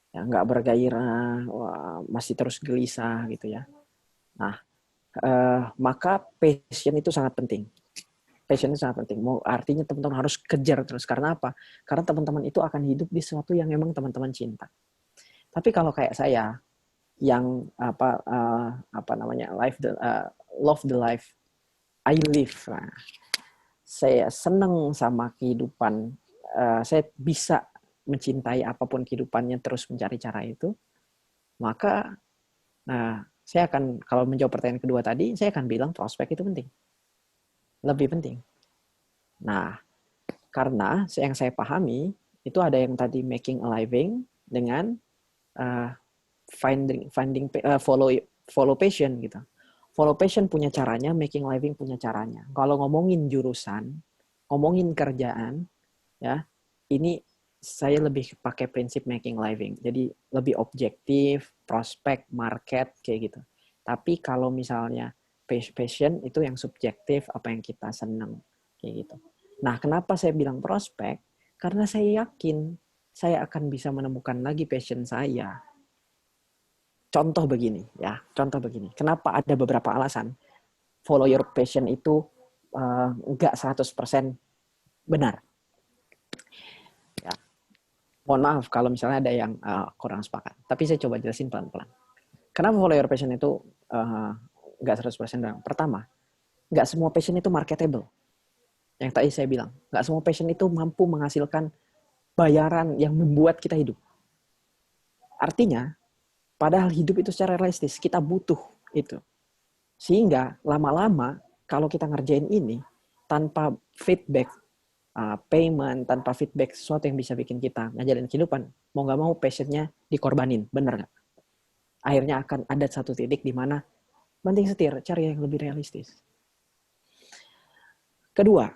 Ya, nggak bergairah, wah, masih terus gelisah gitu ya. Nah, maka passion itu sangat penting. Passion itu sangat penting. Artinya teman-teman harus kejar terus. Karena apa? Karena teman-teman itu akan hidup di sesuatu yang memang teman-teman cinta. Tapi kalau kayak saya yang love the life I live. Nah, saya senang sama kehidupan. Saya bisa mencintai apapun kehidupannya, terus mencari cara itu, maka saya akan, kalau menjawab pertanyaan kedua tadi, saya akan bilang prospek itu penting. Lebih penting. Nah, karena yang saya pahami, itu ada yang tadi making a living dengan follow passion gitu. Follow passion punya caranya, making a living punya caranya. Kalau ngomongin jurusan, ngomongin kerjaan, ya, ini saya lebih pakai prinsip making living. Jadi lebih objektif, prospek, market, kayak gitu. Tapi kalau misalnya passion itu yang subjektif, apa yang kita senang, kayak gitu. Nah, kenapa saya bilang prospek? Karena saya yakin saya akan bisa menemukan lagi passion saya. Contoh begini, ya. Contoh begini. Kenapa ada beberapa alasan follow your passion itu nggak 100% benar. Ya. Mohon maaf kalau misalnya ada yang kurang sepakat. Tapi saya coba jelasin pelan-pelan. Kenapa follow your passion itu nggak 100% benar? Pertama, nggak semua passion itu marketable. Yang tadi saya bilang, nggak semua passion itu mampu menghasilkan bayaran yang membuat kita hidup. Artinya, padahal hidup itu secara realistis, kita butuh itu. Sehingga lama-lama, kalau kita ngerjain ini, tanpa feedback, payment, tanpa feedback, sesuatu yang bisa bikin kita ngajalin kehidupan, mau nggak mau passionnya dikorbanin, bener nggak? Akhirnya akan ada satu titik di mana banting setir, cari yang lebih realistis. Kedua,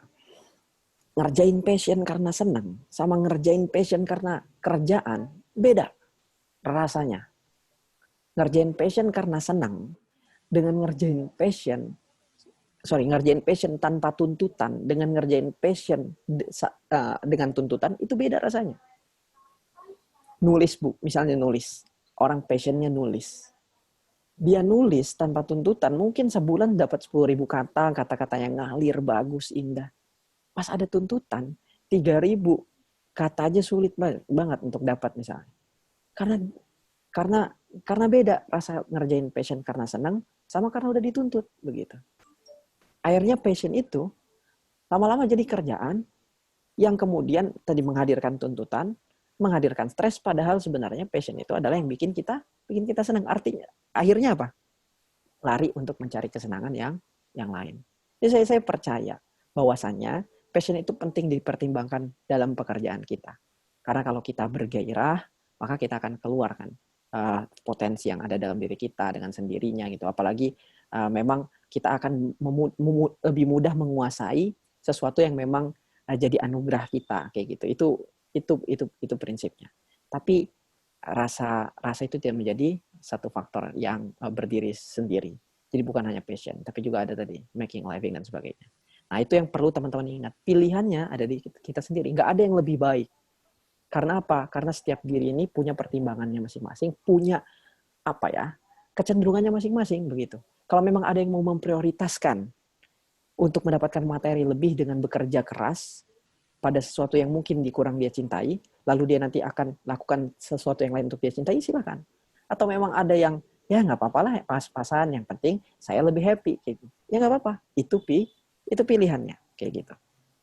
ngerjain passion karena senang, sama ngerjain passion karena kerjaan, beda rasanya. Ngerjain passion karena senang, dengan ngerjain passion tanpa tuntutan, dengan ngerjain passion dengan tuntutan, itu beda rasanya. Nulis, Bu, misalnya nulis. Orang passionnya nulis. Dia nulis tanpa tuntutan, mungkin sebulan dapat 10.000 kata-kata yang ngalir, bagus, indah. Pas ada tuntutan, 3.000 kata aja sulit banget untuk dapat misalnya. Karena beda rasa ngerjain passion karena senang sama karena udah dituntut begitu. akhirnya passion itu lama-lama jadi kerjaan yang kemudian tadi menghadirkan tuntutan, menghadirkan stres, padahal sebenarnya passion itu adalah yang bikin kita senang. Artinya akhirnya apa? Lari untuk mencari kesenangan yang lain. Jadi saya percaya bahwasannya passion itu penting dipertimbangkan dalam pekerjaan kita. Karena kalau kita bergairah, maka kita akan keluarkan potensi yang ada dalam diri kita dengan sendirinya gitu. Apalagi memang kita akan lebih mudah menguasai sesuatu yang memang jadi anugerah kita kayak gitu. Itu prinsipnya. Tapi rasa itu tidak menjadi satu faktor yang berdiri sendiri. Jadi bukan hanya passion, tapi juga ada tadi making living dan sebagainya. Nah, itu yang perlu teman-teman ingat. Pilihannya ada di kita sendiri. Nggak ada yang lebih baik. Karena apa? Karena setiap diri ini punya pertimbangannya masing-masing, punya kecenderungannya masing-masing begitu. Kalau memang ada yang mau memprioritaskan untuk mendapatkan materi lebih dengan bekerja keras pada sesuatu yang mungkin kurang dia cintai, lalu dia nanti akan lakukan sesuatu yang lain untuk dia cintai, silakan. Atau memang ada yang ya nggak apa-apa lah, pas-pasan, yang penting saya lebih happy kayak gitu. Ya nggak apa-apa, itu pilihannya kayak gitu.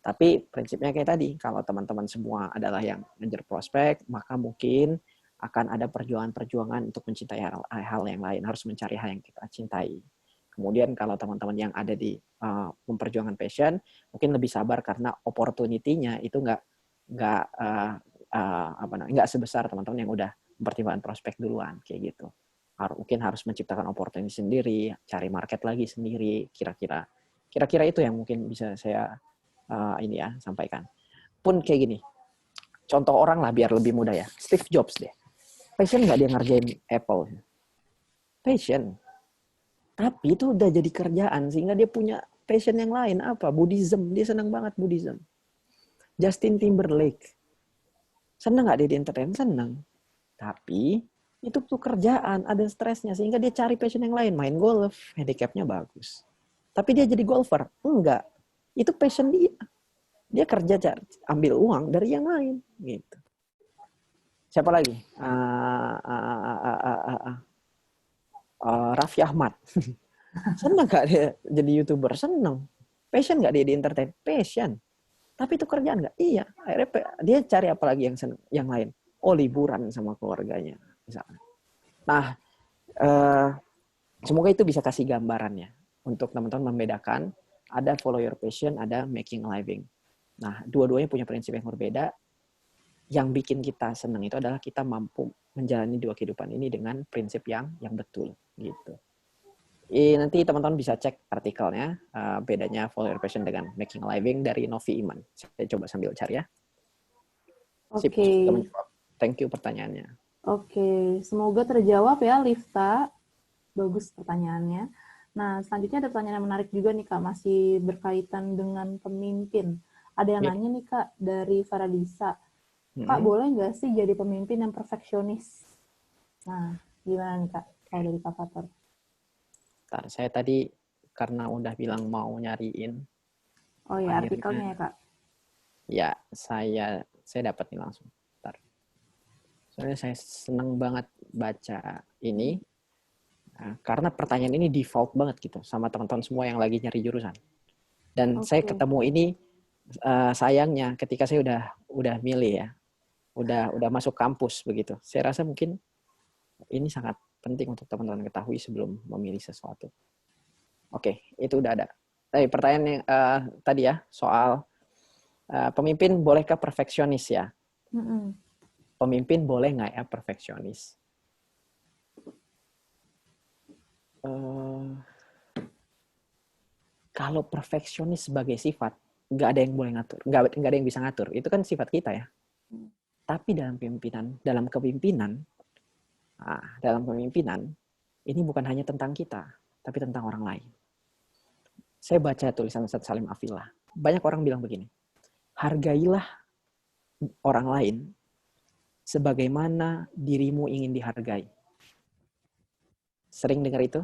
Tapi prinsipnya kayak tadi, kalau teman-teman semua adalah yang ngejar prospek, maka mungkin akan ada perjuangan-perjuangan untuk mencintai hal yang lain, harus mencari hal yang kita cintai. Kemudian kalau teman-teman yang ada di memperjuangkan passion, mungkin lebih sabar karena opportunity-nya itu nggak sebesar teman-teman yang udah mempertimbangkan prospek duluan kayak gitu. Mungkin harus menciptakan opportunity sendiri, cari market lagi sendiri, kira-kira itu yang mungkin bisa saya sampaikan. Pun kayak gini, contoh orang lah biar lebih mudah ya. Steve Jobs deh. Passion nggak dia ngerjain Apple? Passion. Tapi itu udah jadi kerjaan sehingga dia punya passion yang lain. Apa? Buddhism. Dia senang banget Buddhism. Justin Timberlake. Senang nggak dia di entertain? Senang. Tapi itu tuh kerjaan, ada stresnya sehingga dia cari passion yang lain. Main golf, handicapnya bagus. Tapi dia jadi golfer? Enggak. Itu passion dia. Dia kerja ambil uang dari yang lain gitu. Siapa lagi? Raffi Ahmad. Senang gak dia jadi YouTuber? Senang. Passion gak dia di entertain? Passion. Tapi itu kerjaan gak? Iya. Akhirnya dia cari apa lagi yang lain? Oh, liburan sama keluarganya misalnya. Nah, semoga itu bisa kasih gambarannya untuk teman-teman membedakan ada follow your passion, ada making a living. Nah, dua-duanya punya prinsip yang berbeda. Yang bikin kita senang itu adalah kita mampu menjalani dua kehidupan ini dengan prinsip yang betul gitu. Nanti teman-teman bisa cek artikelnya, bedanya follow your passion dengan making a living dari Novi Iman. Saya coba sambil cari ya. Sip, sudah menjawab. Thank you pertanyaannya. Oke, semoga terjawab ya Lifta. Bagus pertanyaannya. Nah, selanjutnya ada pertanyaan yang menarik juga nih Kak, masih berkaitan dengan pemimpin. Ada yang nanya nih Kak, dari Faradisa. Kak, boleh nggak sih jadi pemimpin yang perfeksionis? Nah, gimana nih Kak, kalau dari Kak Fatur? Saya tadi karena udah bilang mau nyariin. Oh ya, artikelnya ya Kak? Ya, saya dapat nih langsung. Soalnya saya seneng banget baca ini. Karena pertanyaan ini default banget gitu sama teman-teman semua yang lagi nyari jurusan. Dan saya ketemu ini sayangnya ketika saya udah milih ya. Udah masuk kampus begitu. Saya rasa mungkin ini sangat penting untuk teman-teman ketahui sebelum memilih sesuatu. Oke, itu udah ada. Pertanyaan yang tadi ya soal pemimpin bolehkah perfeksionis ya? Pemimpin boleh nggak ya perfeksionis? Kalau perfeksionis sebagai sifat, nggak ada yang boleh ngatur, nggak ada yang bisa ngatur. Itu kan sifat kita ya. Tapi dalam kepemimpinan, ini bukan hanya tentang kita, tapi tentang orang lain. Saya baca tulisan Ustaz Salim Afillah. Banyak orang bilang begini, hargailah orang lain sebagaimana dirimu ingin dihargai. Sering dengar itu?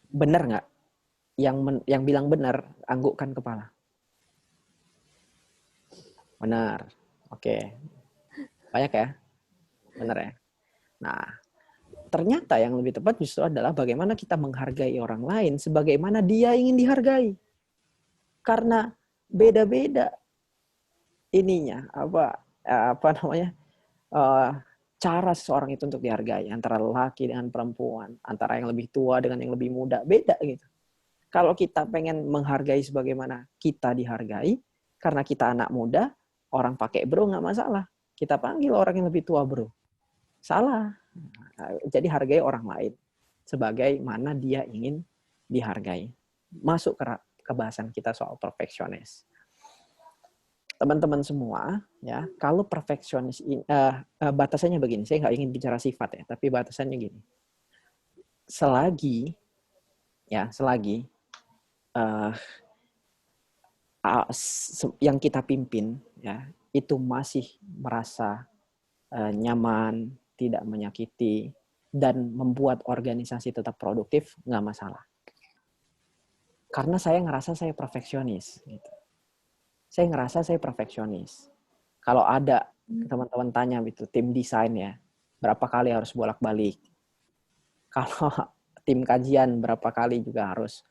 Benar nggak? Yang bilang benar, anggukkan kepala. Benar. Oke. Banyak ya? Benar ya? Nah, ternyata yang lebih tepat justru adalah bagaimana kita menghargai orang lain sebagaimana dia ingin dihargai. Karena beda-beda ininya apa namanya cara seseorang itu untuk dihargai antara laki dengan perempuan, antara yang lebih tua dengan yang lebih muda, beda gitu. Kalau kita pengen menghargai sebagaimana kita dihargai, karena kita anak muda, orang pakai bro nggak masalah. Kita panggil orang yang lebih tua bro. Salah. Jadi hargai orang lain sebagaimana dia ingin dihargai. Masuk ke bahasan kita soal perfeksionis. Teman-teman semua, ya, kalau perfeksionis batasannya begini, saya nggak ingin bicara sifat ya, tapi batasannya gini. Selagi yang kita pimpin ya itu masih merasa nyaman, tidak menyakiti, dan membuat organisasi tetap produktif, nggak masalah. Karena saya ngerasa saya perfeksionis. Gitu. Saya ngerasa saya perfeksionis. Kalau ada teman-teman tanya gitu, tim desain ya, berapa kali harus bolak-balik? Kalau tim kajian berapa kali juga harus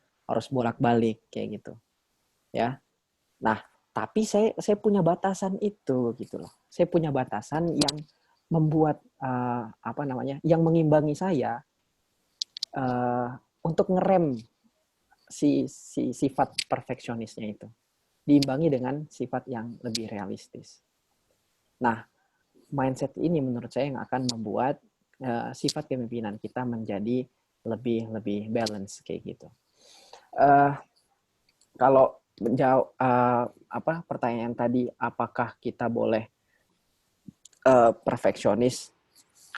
bolak-balik kayak gitu. Ya. Nah, tapi saya punya batasan itu gitu loh. Saya punya batasan yang membuat yang mengimbangi saya untuk ngerem si sifat perfeksionisnya itu. Diimbangi dengan sifat yang lebih realistis. Nah, mindset ini menurut saya yang akan membuat sifat kepemimpinan kita menjadi lebih balance kayak gitu. Kalau menjawab pertanyaan tadi, apakah kita boleh perfeksionis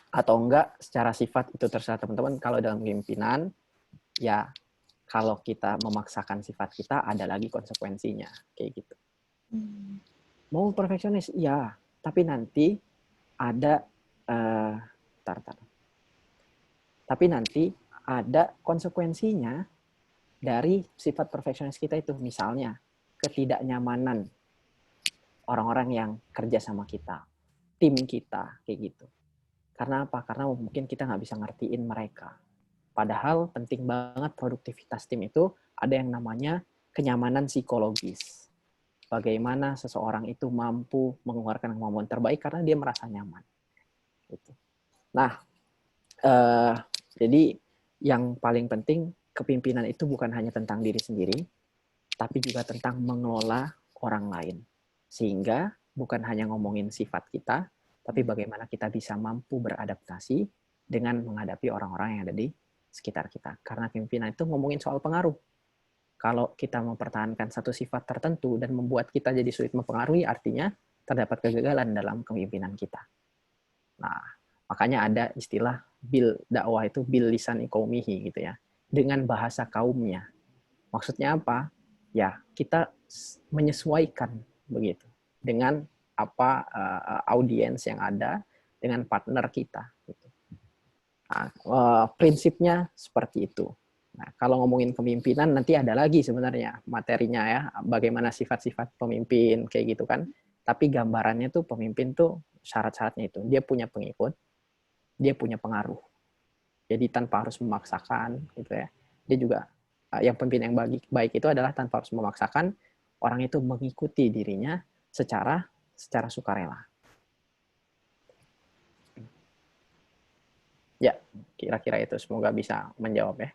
atau enggak secara sifat, itu terserah teman-teman. Kalau dalam kepemimpinan, ya kalau kita memaksakan sifat kita, ada lagi konsekuensinya kayak gitu. Mau perfeksionis, ya, tapi nanti ada tapi nanti ada konsekuensinya dari sifat perfeksionis kita itu. Misalnya ketidaknyamanan orang-orang yang kerja sama kita, tim kita kayak gitu. Karena apa? Karena mungkin kita nggak bisa ngertiin mereka. Padahal penting banget produktivitas tim itu ada yang namanya kenyamanan psikologis. Bagaimana seseorang itu mampu mengeluarkan kemampuan terbaik karena dia merasa nyaman. Gitu. Nah, jadi yang paling penting kepemimpinan itu bukan hanya tentang diri sendiri, tapi juga tentang mengelola orang lain. Sehingga bukan hanya ngomongin sifat kita, tapi bagaimana kita bisa mampu beradaptasi dengan menghadapi orang-orang yang ada di sekitar kita. Karena kepemimpinan itu ngomongin soal pengaruh. Kalau kita mempertahankan satu sifat tertentu dan membuat kita jadi sulit mempengaruhi, artinya terdapat kegagalan dalam kepemimpinan kita. Nah, makanya ada istilah bil dakwah itu bil lisan qaumihi gitu ya. Dengan bahasa kaumnya. Maksudnya apa? Ya, kita menyesuaikan begitu dengan apa audiens yang ada, dengan partner kita gitu. Nah, prinsipnya seperti itu. Nah, kalau ngomongin kepemimpinan nanti ada lagi sebenarnya materinya ya, bagaimana sifat-sifat pemimpin kayak gitu kan. Tapi gambarannya tuh pemimpin tuh syarat-syaratnya itu, dia punya pengikut, dia punya pengaruh. Jadi tanpa harus memaksakan gitu ya. Dia juga yang pemimpin yang baik itu adalah tanpa harus memaksakan, orang itu mengikuti dirinya secara sukarela. Ya, kira-kira itu, semoga bisa menjawab ya.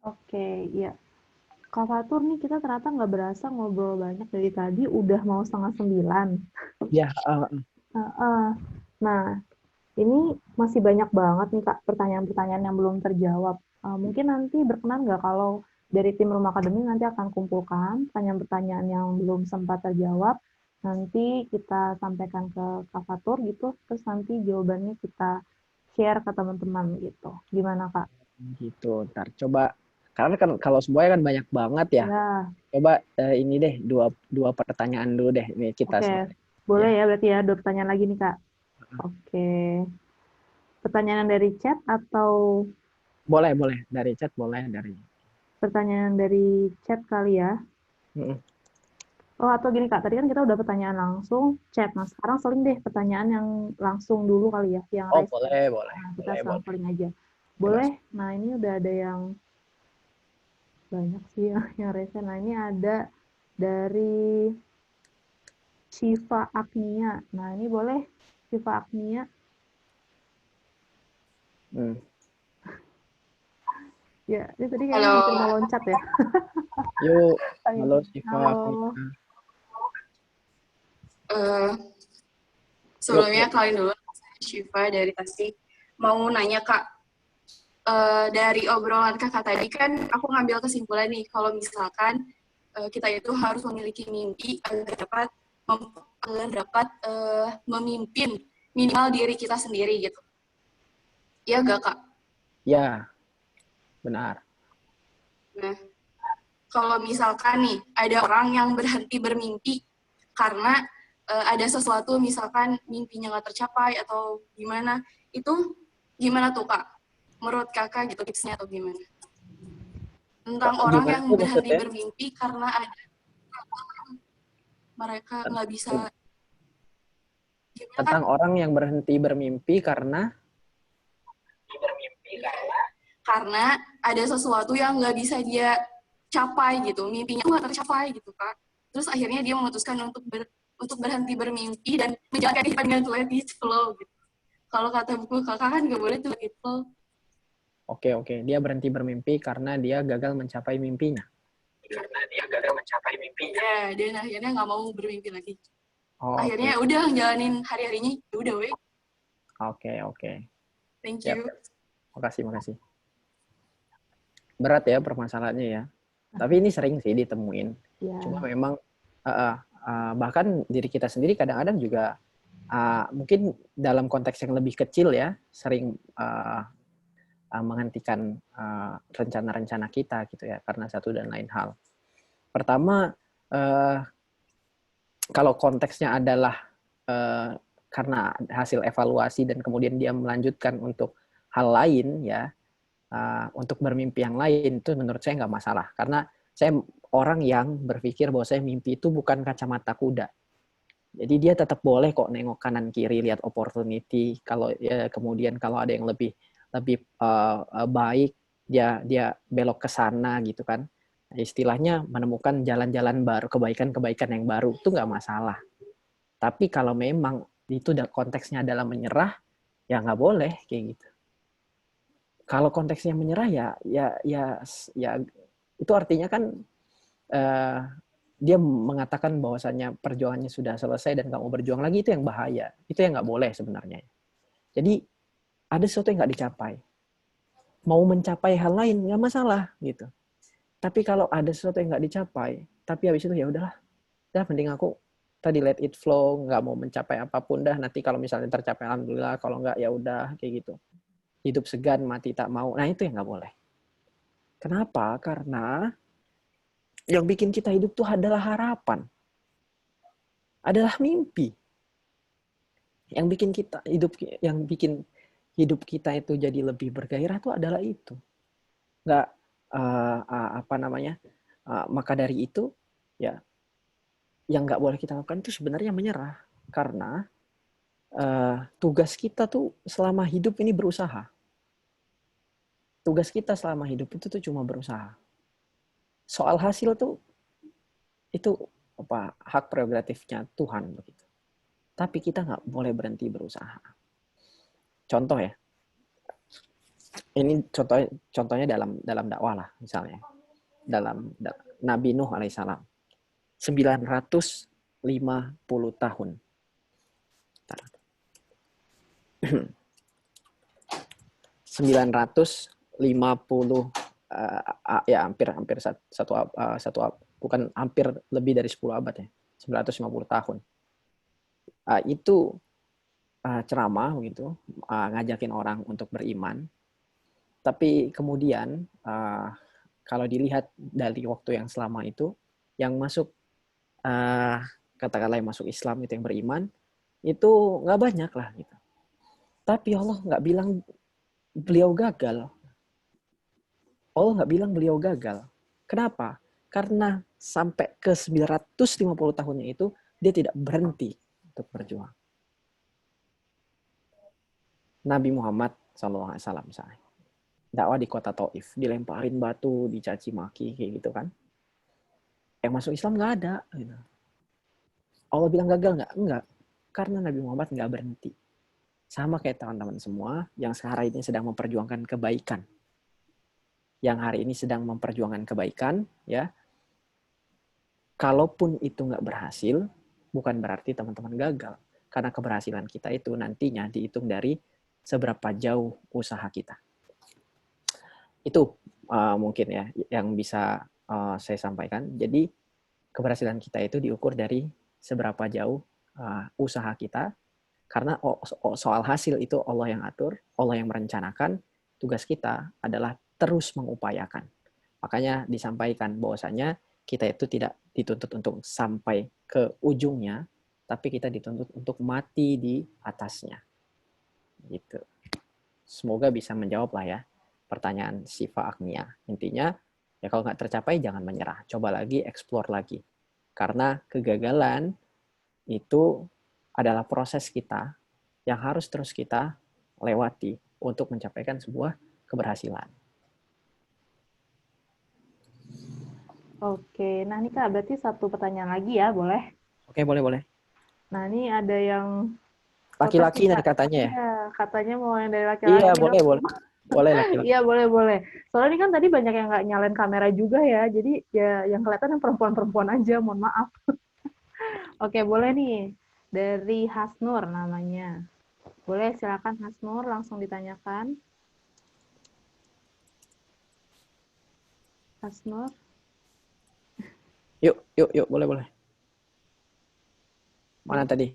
Oke, ya. Kak Fatur nih, kita ternyata nggak berasa ngobrol banyak dari tadi, udah mau 8:30. Ya. Nah, ini masih banyak banget nih Kak pertanyaan-pertanyaan yang belum terjawab. Mungkin nanti berkenan nggak kalau dari tim Rumah Akademi nanti akan kumpulkan pertanyaan-pertanyaan yang belum sempat terjawab, nanti kita sampaikan ke Kak Fatur gitu, terus nanti jawabannya kita share ke teman-teman gitu. Gimana Kak? Gitu, ntar coba, karena kan kalau semuanya kan banyak banget ya. Ya. Coba ini deh, dua pertanyaan dulu deh ini kita. Oke. Boleh ya berarti ya, 2 pertanyaan lagi nih Kak. Oke. Pertanyaan dari chat atau? Boleh dari chat, boleh dari. Pertanyaan dari chat kali ya. Oh, atau gini Kak, tadi kan kita udah pertanyaan langsung chat. Nah, sekarang saling deh pertanyaan yang langsung dulu kali ya, yang boleh. Nah, kita sekarang saling aja. Boleh. Nah, ini udah ada yang banyak sih yang rese. Nah, ini ada dari Shiva Agnia. Nah, ini boleh Shiva Agnia. Hmm. Ya, dia tadi kayaknya Halo. hampir mau loncat ya. Yuk, halo Siva. Halo. Sebelumnya kalian dulu, saya Syifa dari Tasik. Mau nanya Kak, dari obrolan Kakak tadi kan aku ngambil kesimpulan nih, kalau misalkan kita itu harus memiliki mimpi agar dapat memimpin minimal diri kita sendiri gitu. Iya gak Kak? Ya, benar. Nah, kalau misalkan nih ada orang yang berhenti bermimpi karena ada sesuatu misalkan mimpinya nggak tercapai atau gimana, itu gimana tuh Kak? Menurut Kakak gitu tipsnya atau gimana? Tentang orang Gimana yang tuh berhenti maksudnya? bermimpi karena ada mereka nggak bisa gimana Tentang Kak? orang yang berhenti bermimpi karena Karena ada sesuatu yang nggak bisa dia capai gitu, mimpinya nggak tercapai gitu Kak. Terus akhirnya dia memutuskan untuk berhenti bermimpi dan menjalankan kehidupan dengan let it flow gitu. Kalau kata buku Kakak kan nggak boleh tuh let it flow. Oke, dia berhenti bermimpi karena dia gagal mencapai mimpinya. Ya, dan akhirnya nggak mau bermimpi lagi. Oh, Akhirnya udah ngejalanin hari-harinya, udah weh. Oke. Thank Yap. you. Makasih. Berat ya permasalahannya ya. Tapi ini sering sih ditemuin. Ya. Cuma memang bahkan diri kita sendiri kadang-kadang juga mungkin dalam konteks yang lebih kecil ya sering menghentikan rencana-rencana kita gitu ya karena satu dan lain hal. Pertama, kalau konteksnya adalah karena hasil evaluasi dan kemudian dia melanjutkan untuk hal lain ya, untuk bermimpi yang lain itu menurut saya nggak masalah karena saya orang yang berpikir bahwa saya mimpi itu bukan kacamata kuda. Jadi dia tetap boleh kok nengok kanan kiri lihat opportunity. Kalau ya, kemudian kalau ada yang lebih baik dia belok ke sana gitu kan. Istilahnya menemukan jalan-jalan baru, kebaikan-kebaikan yang baru itu nggak masalah. Tapi kalau memang itu konteksnya adalah menyerah, ya nggak boleh kayak gitu. Kalau konteksnya menyerah ya itu artinya kan dia mengatakan bahwasannya perjuangannya sudah selesai dan nggak mau berjuang lagi, itu yang bahaya. Itu yang nggak boleh sebenarnya. Jadi ada sesuatu yang nggak dicapai. Mau mencapai hal lain nggak masalah gitu. Tapi kalau ada sesuatu yang nggak dicapai, tapi habis itu ya udahlah, mending aku tadi let it flow, nggak mau mencapai apapun dah. Nanti kalau misalnya tercapai alhamdulillah, kalau nggak ya udah kayak gitu. Hidup segan mati tak mau. Nah itu yang nggak boleh. Kenapa? Karena yang bikin kita hidup tuh adalah harapan, adalah mimpi. Yang bikin hidup kita itu jadi lebih bergairah itu adalah itu. Nggak maka dari itu ya yang nggak boleh kita lakukan itu sebenarnya menyerah karena tugas kita tuh selama hidup ini berusaha. Tugas kita selama hidup itu tuh cuma berusaha. Soal hasil tuh itu hak prerogatifnya Tuhan begitu. Tapi kita nggak boleh berhenti berusaha. Contoh ya, ini contohnya dalam dakwah lah misalnya, dalam Nabi Nuh alaihissalam 950 tahun. 950 ya hampir bukan hampir lebih dari 10 abad ya, 950 tahun. Itu ceramah gitu, ngajakin orang untuk beriman. Tapi kemudian kalau dilihat dari waktu yang selama itu, yang masuk katakanlah yang masuk Islam itu yang beriman itu nggak banyak lah gitu. Tapi Allah nggak bilang beliau gagal. Allah nggak bilang beliau gagal. Kenapa? Karena sampai ke 950 tahunnya itu dia tidak berhenti untuk berjuang. Nabi Muhammad SAW misalnya. dakwah di kota Taif, dilemparin batu, dicaci maki kayak gitu kan. Yang masuk Islam nggak ada. Gitu. Allah bilang gagal nggak? Enggak. Karena Nabi Muhammad nggak berhenti. Sama kayak teman-teman semua yang sekarang ini sedang memperjuangkan kebaikan. Yang hari ini sedang memperjuangkan kebaikan, ya. Kalaupun itu nggak berhasil, bukan berarti teman-teman gagal. Karena keberhasilan kita itu nantinya dihitung dari seberapa jauh usaha kita. Itu mungkin ya yang bisa saya sampaikan. Jadi keberhasilan kita itu diukur dari seberapa jauh usaha kita. Karena soal hasil itu Allah yang atur, Allah yang merencanakan. Tugas kita adalah terus mengupayakan. Makanya disampaikan bahwasanya kita itu tidak dituntut untuk sampai ke ujungnya, tapi kita dituntut untuk mati di atasnya. Gitu. Semoga bisa menjawab lah ya pertanyaan Syifa Agnia. Intinya, ya kalau nggak tercapai jangan menyerah. Coba lagi, explore lagi. Karena kegagalan itu adalah proses kita yang harus terus kita lewati untuk mencapaikan sebuah keberhasilan. Oke, nah ini Kak, berarti satu pertanyaan lagi ya, boleh? Oke, boleh. Nah, ini ada yang Laki-laki nih Kak. katanya ya? Iya, katanya mau yang dari laki-laki. Iya, boleh. Boleh laki-laki. Iya, boleh. Soalnya ini kan tadi banyak yang nggak nyalain kamera juga ya, jadi ya yang kelihatan yang perempuan-perempuan aja, mohon maaf. Oke, boleh nih. Dari Hasnur namanya. Boleh, silakan Hasnur, langsung ditanyakan. Hasnur. Yuk, boleh. Mana tadi?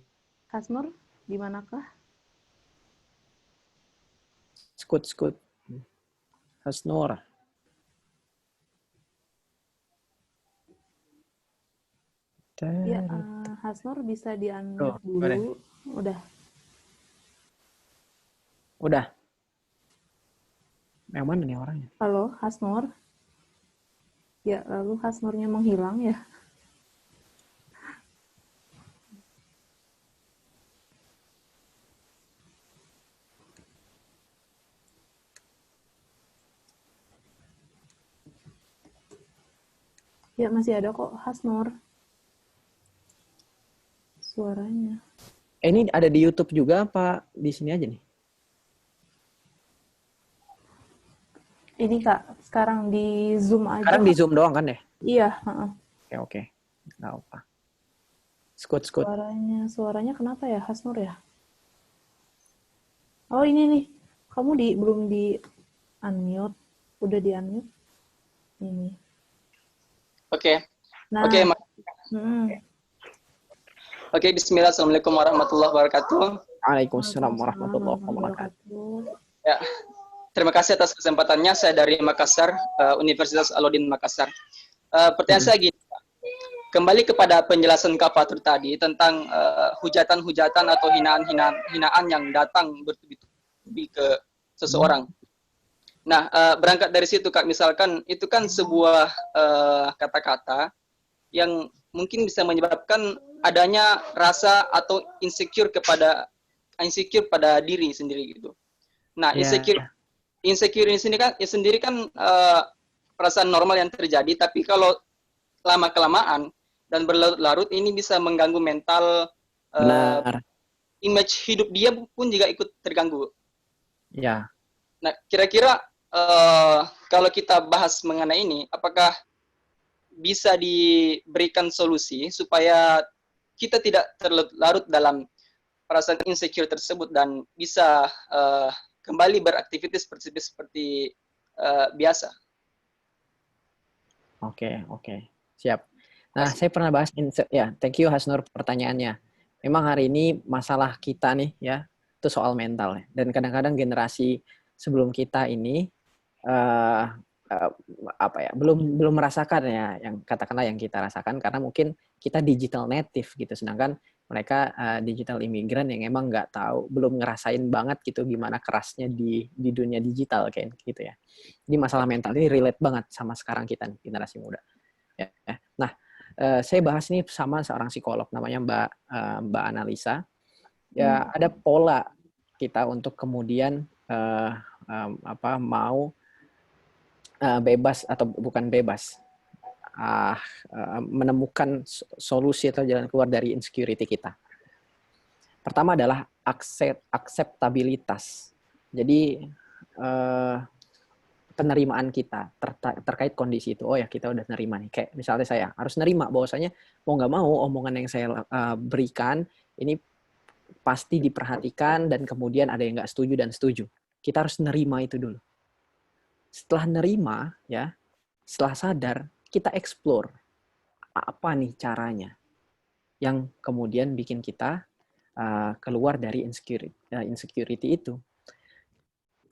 Hasnur, di manakah? Skut. Hasnur. Ya, Hasnur bisa di-unmute dulu. Udah. Yang mana nih orangnya? Halo, Hasnur. Ya, lalu Hasnurnya menghilang ya. Ya, masih ada kok Hasnur. Suaranya. Ini ada di YouTube juga apa di sini aja nih? Ini Kak, sekarang di Zoom aja. Sekarang di Zoom doang kan ya? Iya. Oke. Nggak apa. Skut. Suaranya kenapa ya, Hasnur ya? Oh, ini nih. Kamu belum di unmute. Udah di unmute. Ini. Oke. Nah. Oke, bismillah. Assalamualaikum warahmatullahi wabarakatuh. Waalaikumsalam warahmatullahi wabarakatuh. Ya, terima kasih atas kesempatannya. Saya dari Makassar, Universitas Alauddin Makassar. Pertanyaan saya gini, kembali kepada penjelasan Kak Fatur tadi tentang hujatan-hujatan atau hinaan yang datang bertubi-tubi ke seseorang. Nah, berangkat dari situ Kak, misalkan itu kan sebuah kata-kata yang mungkin bisa menyebabkan adanya rasa atau insecure pada diri sendiri gitu. Nah, insecure ini sendiri kan perasaan normal yang terjadi, tapi kalau lama-kelamaan dan berlarut-larut ini bisa mengganggu mental, image hidup dia pun juga ikut terganggu. Ya. Nah, kira-kira kalau kita bahas mengenai ini, apakah bisa diberikan solusi supaya kita tidak terlarut dalam perasaan insecure tersebut dan bisa kembali beraktivitas seperti biasa? Oke. Siap. Nah, saya pernah bahas, ya, thank you Hasnur pertanyaannya. Memang hari ini masalah kita nih ya, itu soal mental. Dan kadang-kadang generasi sebelum kita ini belum merasakan ya yang katakanlah yang kita rasakan karena mungkin kita digital native gitu, sedangkan mereka digital imigran yang emang nggak tahu, belum ngerasain banget gitu gimana kerasnya di dunia digital kayak gitu ya. Jadi masalah mental ini relate banget sama sekarang kita nih, generasi muda. Ya. Nah, saya bahas ini sama seorang psikolog namanya Mbak Analisa. Ya ada pola kita untuk kemudian mau bebas atau bukan bebas, menemukan solusi atau jalan keluar dari insecurity kita. Pertama adalah akseptabilitas. Jadi penerimaan kita terkait kondisi itu. Oh ya, kita udah nerima nih. Kayak misalnya saya harus nerima bahwasanya mau nggak mau omongan yang saya berikan ini pasti diperhatikan dan kemudian ada yang nggak setuju dan setuju. Kita harus nerima itu dulu. Setelah nerima, ya, setelah sadar, kita explore apa nih caranya yang kemudian bikin kita keluar dari insecurity itu.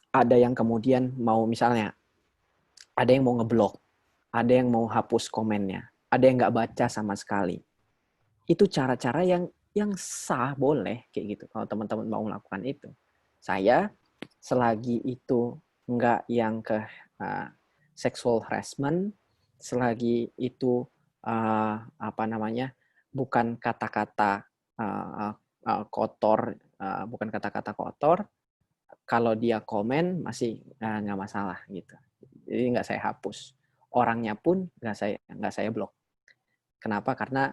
Ada yang kemudian mau misalnya, ada yang mau ngeblok, ada yang mau hapus komennya, ada yang nggak baca sama sekali. Itu cara-cara yang sah, boleh kayak gitu kalau teman-teman mau melakukan itu. Saya selagi itu nggak yang ke sexual harassment, selagi itu bukan kata-kata kotor, bukan kata-kata kotor, kalau dia komen masih nggak masalah gitu. Jadi nggak saya hapus. Orangnya pun nggak saya blok. Kenapa? Karena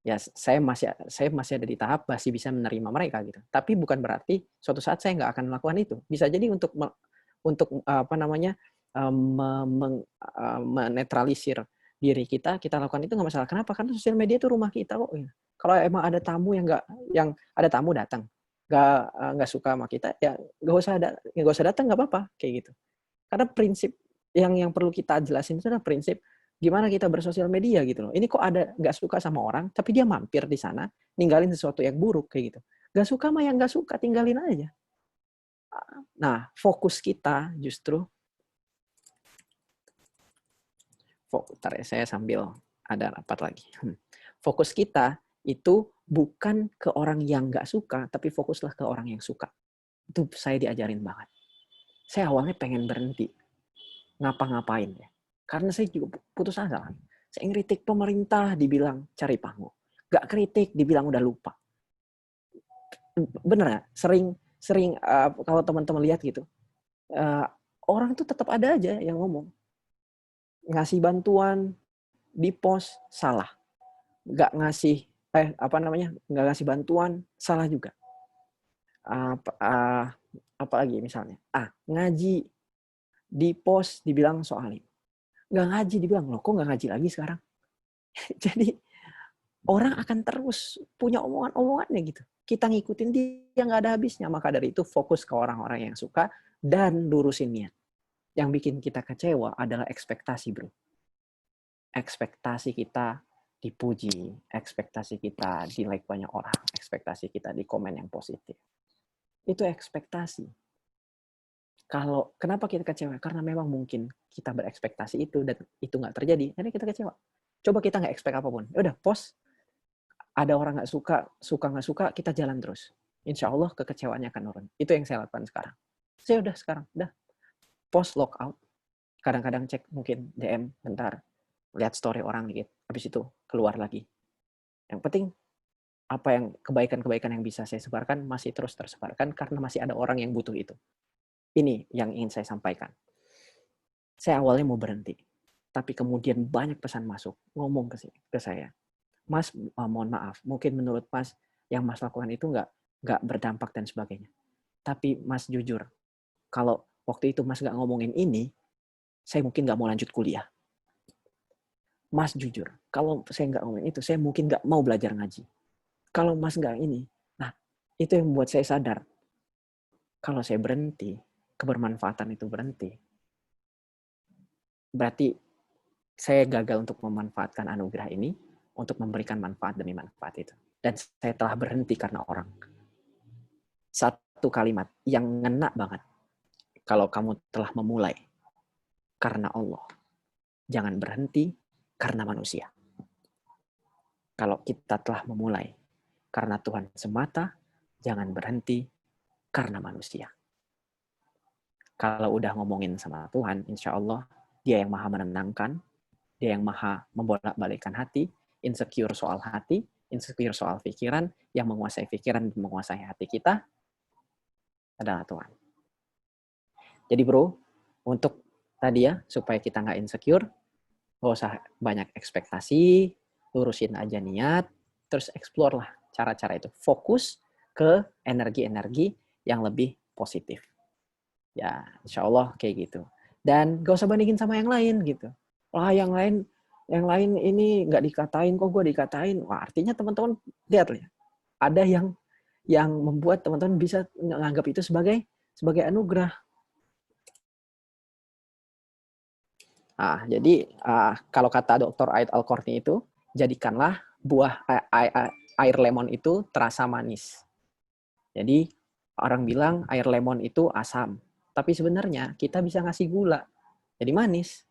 ya saya masih ada di tahap masih bisa menerima mereka gitu. Tapi bukan berarti suatu saat saya nggak akan melakukan itu. Bisa jadi untuk menetralisir diri kita lakukan itu nggak masalah. Kenapa? Karena sosial media itu rumah kita kok. Kalau emang ada tamu yang ada tamu datang, nggak suka sama kita, ya nggak usah datang, nggak apa-apa kayak gitu. Karena prinsip yang perlu kita jelasin itu adalah prinsip gimana kita bersosial media gitu loh. Ini kok ada nggak suka sama orang, tapi dia mampir di sana, ninggalin sesuatu yang buruk kayak gitu. Nggak suka mah yang nggak suka, tinggalin aja. Nah, fokus kita justru, bentar ya, saya sambil ada rapat lagi. Fokus kita itu bukan ke orang yang nggak suka, tapi fokuslah ke orang yang suka. Itu saya diajarin banget. Saya awalnya pengen berhenti ngapa-ngapain ya. Karena saya juga putus asa kan. Saya ngeritik pemerintah, dibilang cari panggung. Gak kritik, dibilang udah lupa. Bener ya? Sering kalau teman-teman lihat gitu, orang tuh tetap ada aja yang ngomong. Ngasih bantuan di pos, salah. Gak ngasih, nggak ngasih bantuan, salah juga. Apa lagi misalnya? Ngaji di pos dibilang soalin. Nggak ngaji dibilang, loh kok nggak ngaji lagi sekarang? Jadi orang akan terus punya omongan-omongannya gitu. Kita ngikutin dia nggak ada habisnya. Maka dari itu fokus ke orang-orang yang suka dan lurusin niat. Yang bikin kita kecewa adalah ekspektasi, bro. Ekspektasi kita dipuji, ekspektasi kita di like banyak orang, ekspektasi kita di komen yang positif. Itu ekspektasi. Kenapa kita kecewa? Karena memang mungkin kita berekspektasi itu dan itu nggak terjadi, jadi kita kecewa. Coba kita nggak expect apapun, udah post, ada orang nggak suka nggak suka, kita jalan terus. Insya Allah kekecewaannya akan turun. Itu yang saya lakukan sekarang. Saya udah post logout. Kadang-kadang cek mungkin DM bentar, lihat story orang dikit, habis itu keluar lagi. Yang penting apa yang kebaikan-kebaikan yang bisa saya sebarkan masih terus tersebarkan karena masih ada orang yang butuh itu. Ini yang ingin saya sampaikan. Saya awalnya mau berhenti, tapi kemudian banyak pesan masuk, ngomong ke saya. Mas, mohon maaf, mungkin menurut Mas, yang Mas lakukan itu nggak berdampak dan sebagainya. Tapi Mas jujur, kalau waktu itu Mas nggak ngomongin ini, saya mungkin nggak mau lanjut kuliah. Mas jujur, kalau saya nggak ngomongin itu, saya mungkin nggak mau belajar ngaji. Kalau Mas nggak ini, nah itu yang membuat saya sadar. Kalau saya berhenti, kebermanfaatan itu berhenti, berarti saya gagal untuk memanfaatkan anugerah ini untuk memberikan manfaat demi manfaat itu. Dan saya telah berhenti karena orang. Satu kalimat yang ngena banget. Kalau kamu telah memulai karena Allah, jangan berhenti karena manusia. Kalau kita telah memulai karena Tuhan semata, jangan berhenti karena manusia. Kalau udah ngomongin sama Tuhan, insya Allah Dia yang maha menenangkan, Dia yang maha membolak-balikkan hati, insecure soal hati, insecure soal pikiran, yang menguasai pikiran dan menguasai hati kita adalah Tuhan. Jadi bro, untuk tadi ya, supaya kita nggak insecure, nggak usah banyak ekspektasi, lurusin aja niat, terus explore lah cara-cara itu. Fokus ke energi-energi yang lebih positif. Ya, insya Allah kayak gitu. Dan gak usah bandingin sama yang lain gitu. Wah, yang lain ini nggak dikatain, kok gue dikatain. Wah, artinya teman-teman lihat ya, ada yang membuat teman-teman bisa menganggap itu sebagai anugerah. Jadi kalau kata Dr. Ait Al-Qarni itu, jadikanlah buah air lemon itu terasa manis. Jadi orang bilang air lemon itu asam, tapi sebenarnya kita bisa ngasih gula, jadi manis.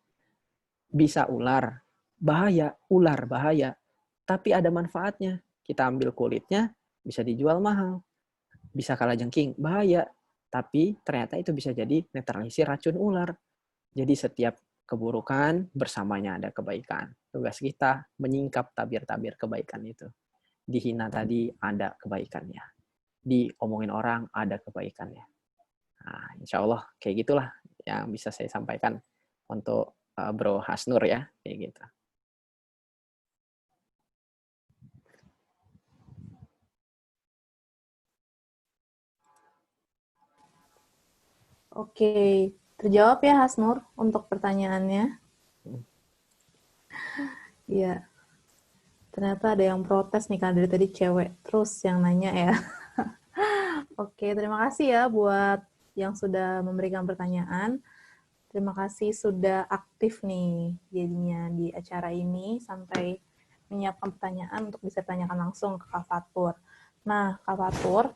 Bisa ular bahaya, tapi ada manfaatnya. Kita ambil kulitnya, bisa dijual mahal. Bisa kalajengking, bahaya, tapi ternyata itu bisa jadi netralisir racun ular. Jadi setiap keburukan bersamanya ada kebaikan. Tugas kita menyingkap tabir-tabir kebaikan itu. Dihina tadi ada kebaikannya. Diomongin orang ada kebaikannya. Nah, insya Allah kayak gitulah yang bisa saya sampaikan untuk Bro Hasnur ya, kayak gitu. Oke, terjawab ya Hasnur untuk pertanyaannya. Iya, ternyata ada yang protes nih kan dari tadi cewek terus yang nanya ya. Oke, terima kasih ya buat yang sudah memberikan pertanyaan. Terima kasih sudah aktif nih jadinya di acara ini sampai menyiapkan pertanyaan untuk bisa tanyakan langsung ke Kak Fatur. Nah, Kak Fatur,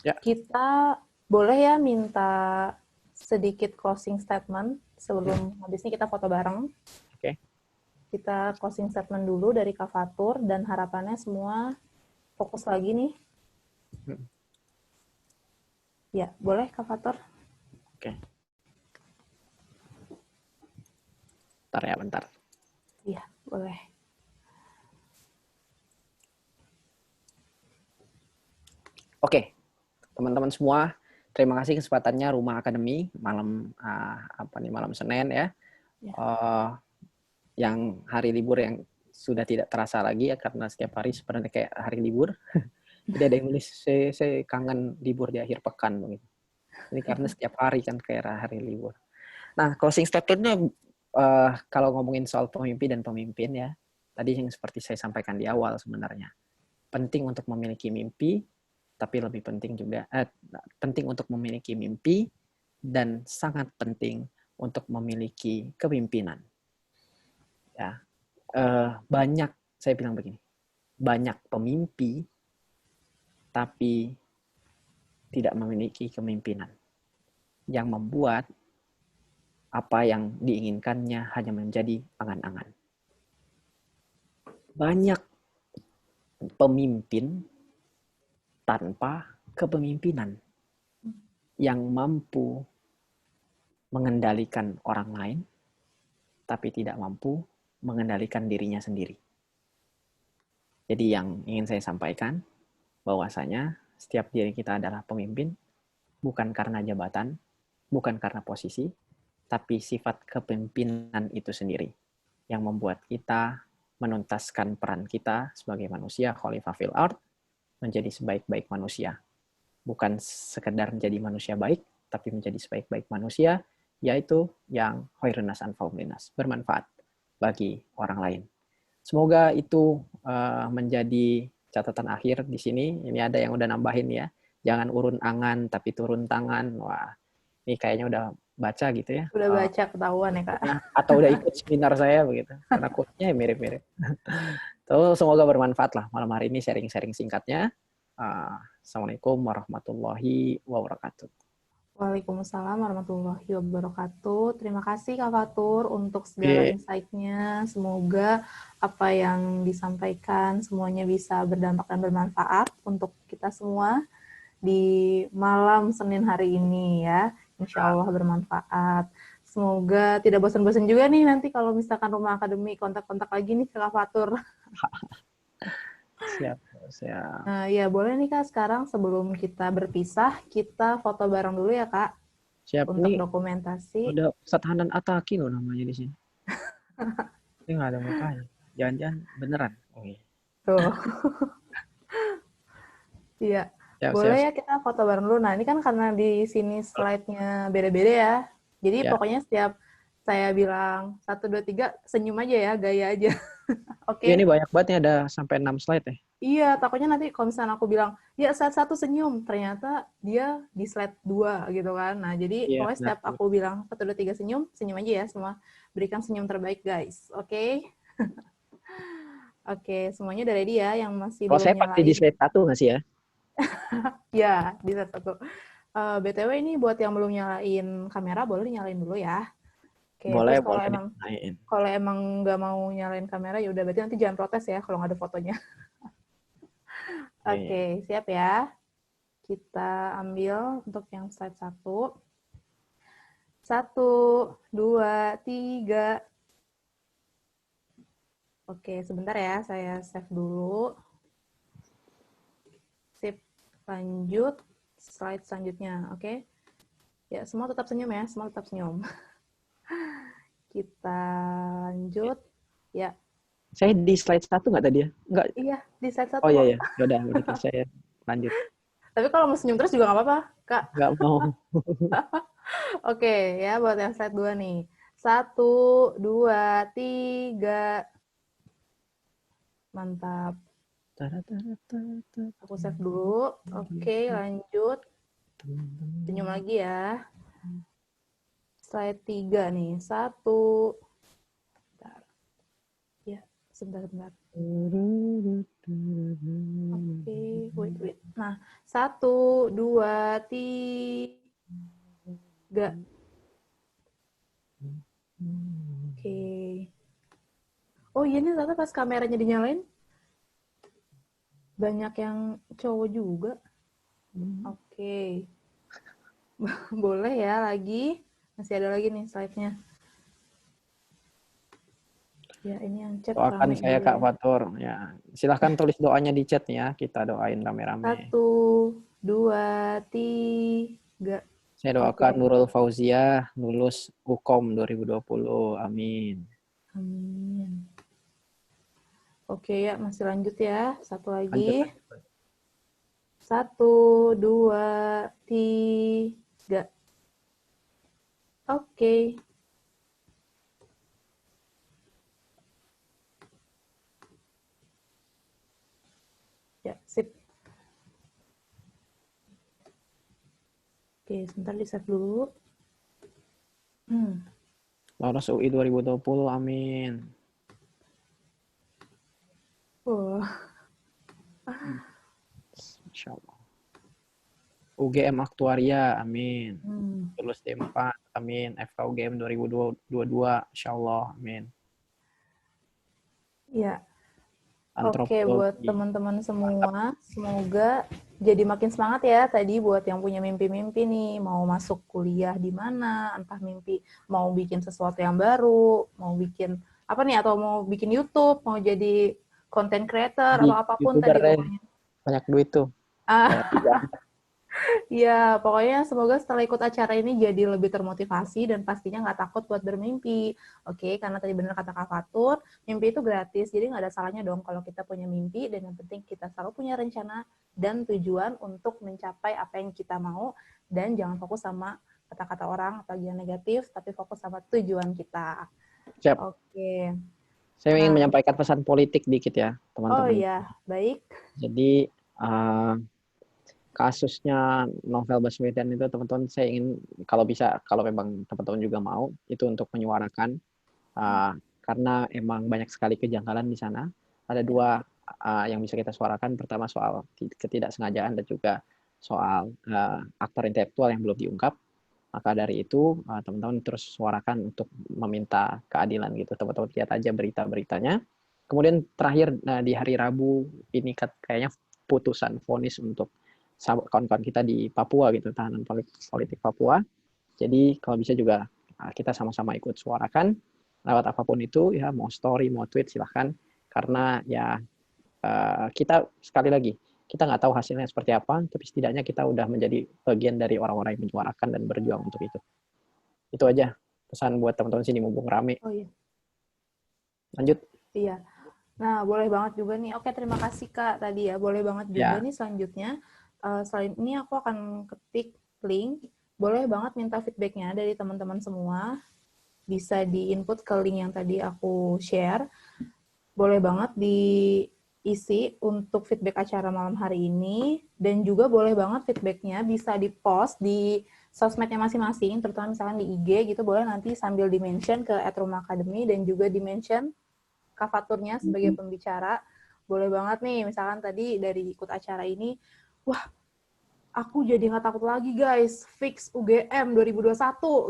Ya. kita boleh ya minta sedikit closing statement sebelum habis ini kita foto bareng. Oke. Kita closing statement dulu dari Kak Fatur dan harapannya semua fokus lagi nih. Ya, boleh Kak Fatur? Oke. Bentar. Iya, boleh. Oke, teman-teman semua, terima kasih kesempatannya Rumah Akademi malam Senin ya. Yang hari libur yang sudah tidak terasa lagi ya, karena setiap hari sebenarnya kayak hari libur. Jadi ada yang nulis saya kangen libur di akhir pekan begitu. Ini karena setiap hari kan kayak hari libur. Nah, closing statement-nya kalau ngomongin soal pemimpin dan pemimpin ya, tadi yang seperti saya sampaikan di awal sebenarnya. Penting untuk memiliki mimpi, tapi lebih penting juga penting untuk memiliki mimpi dan sangat penting untuk memiliki kepemimpinan. Ya, banyak saya bilang begini, banyak pemimpi tapi tidak memiliki kepemimpinan yang membuat apa yang diinginkannya hanya menjadi angan-angan. Banyak pemimpin tanpa kepemimpinan yang mampu mengendalikan orang lain, tapi tidak mampu mengendalikan dirinya sendiri. Jadi yang ingin saya sampaikan, bahwasanya setiap diri kita adalah pemimpin, bukan karena jabatan, bukan karena posisi, tapi sifat kepemimpinan itu sendiri yang membuat kita menuntaskan peran kita sebagai manusia khalifah fil ard menjadi sebaik-baik manusia. Bukan sekedar menjadi manusia baik, tapi menjadi sebaik-baik manusia, yaitu yang khairun nas anfa'uhum linnas, bermanfaat bagi orang lain. Semoga itu menjadi catatan akhir di sini. Ini ada yang udah nambahin ya, jangan urun angan tapi turun tangan. Wah, ini kayaknya udah baca gitu ya. Udah baca ketahuan ya Kak. Atau udah ikut seminar saya begitu. Karena quote-nya mirip-mirip. So, semoga bermanfaat lah malam hari ini sharing-sharing singkatnya. Assalamualaikum warahmatullahi wabarakatuh. Waalaikumsalam warahmatullahi wabarakatuh. Terima kasih Kak Fatur untuk segala insight-nya. Semoga apa yang disampaikan semuanya bisa berdampak dan bermanfaat untuk kita semua di malam Senin hari ini ya. Insya Allah bermanfaat. Semoga tidak bosan-bosan juga nih nanti kalau misalkan Rumah Akademi kontak-kontak lagi nih ke Kak Fatur. Siap. Nah, ya boleh nih Kak, sekarang sebelum kita berpisah, kita foto bareng dulu ya Kak. Siap untuk nih. dokumentasi. Udah Ustadz Hanan Ataki loh namanya di sini. Ini nggak ada mukanya. Jangan-jangan beneran. Oh, iya. Tuh. Iya. Siap, Boleh siap. ya kita foto bareng dulu. Nah, ini kan karena di sini slide-nya beda-beda ya. Jadi Ya. pokoknya setiap saya bilang 1, 2, 3, senyum aja ya, gaya aja. Oke? Iya, ini banyak banget nih, ada sampai 6 slide ya. Iya, takutnya nanti kalau misalnya aku bilang, ya slide 1 senyum, ternyata dia di slide 2 gitu kan. Nah, jadi Iya, pokoknya benar. setiap aku bilang 1, 2, 3 senyum, senyum aja ya semua. Berikan senyum terbaik, guys. Oke? Oke, semuanya udah ready ya, yang masih Kalau belum saya pasti di nyalain. slide 1 nggak sih ya? Ya, di slide 1. BTW ini buat yang belum nyalain kamera, boleh nyalain dulu ya. Oke, Boleh, terus kalau boleh emang ditanyain. nggak mau nyalain kamera, ya udah berarti nanti jangan protes ya kalau nggak ada fotonya. Iya. Oke, siap ya. Kita ambil untuk yang slide 1. 1, 2, 3. Oke, sebentar ya, saya save dulu. Sip, lanjut. Slide selanjutnya, oke. Ya, semua tetap senyum ya, semua tetap senyum. Kita lanjut. Ya, Saya di slide 1 nggak tadi ya? Nggak. iya, di slide 1 Oh iya, kok. iya. Yaudah, berarti saya lanjut. Tapi kalau mau senyum terus juga nggak apa-apa, Kak. Nggak mau. Oke, ya buat yang slide 2 nih. 1, 2, 3. Mantap. Aku save dulu. Oke, lanjut. Senyum lagi ya. Slide 3 nih. 1. Bentar. Ya, sebentar. Oke, wait. Nah, 1, 2, 3. Oke. Oh iya nih, ternyata pas kameranya dinyalain, banyak yang cowok juga. Oke. Boleh ya lagi. Masih ada lagi nih slide-nya. Ya, ini yang chat Doakan rame saya dulu Kak ya. Fatur. Ya, silahkan tulis doanya di chat ya. Kita doain rame-rame. 1, 2, 3. Saya doakan Oke. Nurul Fauziah lulus Ukom 2020. Amin. Amin. Oke ya, masih lanjut ya. Satu Lanjut. lagi. 1, 2, 3. Oke. Ya, sip. Oke, sebentar di-save dulu. Lolos UI 2020. Amin. Oh, Insya Allah. UGM Aktuaria. Amin. Lulus D4. Amin. FKUGM 2022. Insya Allah. Amin. ya. Oke, Antropologi. buat teman-teman semua, semoga jadi makin semangat ya tadi buat yang punya mimpi-mimpi nih, mau masuk kuliah di mana, entah mimpi mau bikin sesuatu yang baru, mau bikin apa nih, atau mau bikin YouTube, mau jadi content creator, Jadi atau apapun YouTuber tadi deh. pokoknya. Banyak duit tuh. Ah, ya, pokoknya semoga setelah ikut acara ini jadi lebih termotivasi dan pastinya nggak takut buat bermimpi. Oke, karena tadi benar kata Kak Fatur, mimpi itu gratis, jadi nggak ada salahnya dong kalau kita punya mimpi, dan yang penting kita selalu punya rencana dan tujuan untuk mencapai apa yang kita mau, dan jangan fokus sama kata-kata orang atau yang negatif, tapi fokus sama tujuan kita. Siap. Oke. Saya ingin Nah. menyampaikan pesan politik dikit ya, teman-teman. Oh iya, baik. Jadi, kasusnya Novel Baswedan itu teman-teman, saya ingin kalau bisa, kalau memang teman-teman juga mau, itu untuk menyuarakan, karena emang banyak sekali kejanggalan di sana. Ada dua yang bisa kita suarakan. Pertama soal ketidaksengajaan dan juga soal aktor intelektual yang belum diungkap. Maka dari itu teman-teman terus suarakan untuk meminta keadilan gitu. Teman-teman lihat aja berita-beritanya. Kemudian terakhir di hari Rabu ini kayaknya putusan vonis untuk kawan-kawan kita di Papua gitu, tahanan politik Papua. Jadi kalau bisa juga kita sama-sama ikut suarakan lewat apapun itu ya, mau story, mau tweet silahkan, karena ya kita sekali lagi kita nggak tahu hasilnya seperti apa, tapi setidaknya kita udah menjadi bagian dari orang-orang yang menyuarakan dan berjuang untuk itu. Itu aja pesan buat teman-teman sini mumpung rame. Oh iya. Lanjut. Iya. Nah, boleh banget juga nih. Oke, terima kasih Kak tadi ya. Boleh banget juga nih selanjutnya. Selain ini aku akan ketik link. Boleh banget minta feedback-nya dari teman-teman semua. Bisa di-input ke link yang tadi aku share. Boleh banget diisi untuk feedback acara malam hari ini. Dan juga boleh banget feedback-nya bisa di-post di sosmednya masing-masing, terutama misalkan di IG gitu, boleh nanti sambil di-mention ke @rumah academy dan juga di-mention Kak Faturnya sebagai pembicara. Boleh banget nih, misalkan tadi dari ikut acara ini, wah, aku jadi nggak takut lagi guys, fix UGM 2021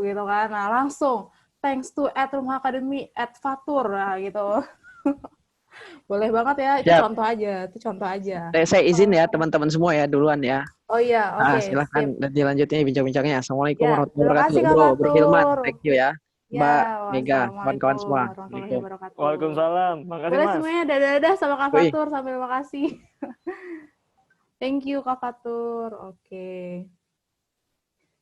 gitu kan. Nah, langsung, thanks to @rumah academy @fatur, nah, gitu. Boleh banget ya, itu Siap. contoh aja. Saya izin ya teman-teman semua ya duluan ya. Oh iya, oke. Silahkan dilanjutnya bincang-bincangnya. Assalamualaikum Ya, warahmatullahi terima kasih wabarakatuh. Kak Bro Hilman, Fatur. thank you ya. Mbak Ya, Mega, kawan-kawan wassalamualaikum semua. warahmatullahi Assalamualaikum. wabarakatuh. Waalaikumsalam. Makasih, Boleh Mas. semuanya dadah-dadah sama Kak Wih. Fatur sambil makasih. Thank you Kak Fatur. Oke.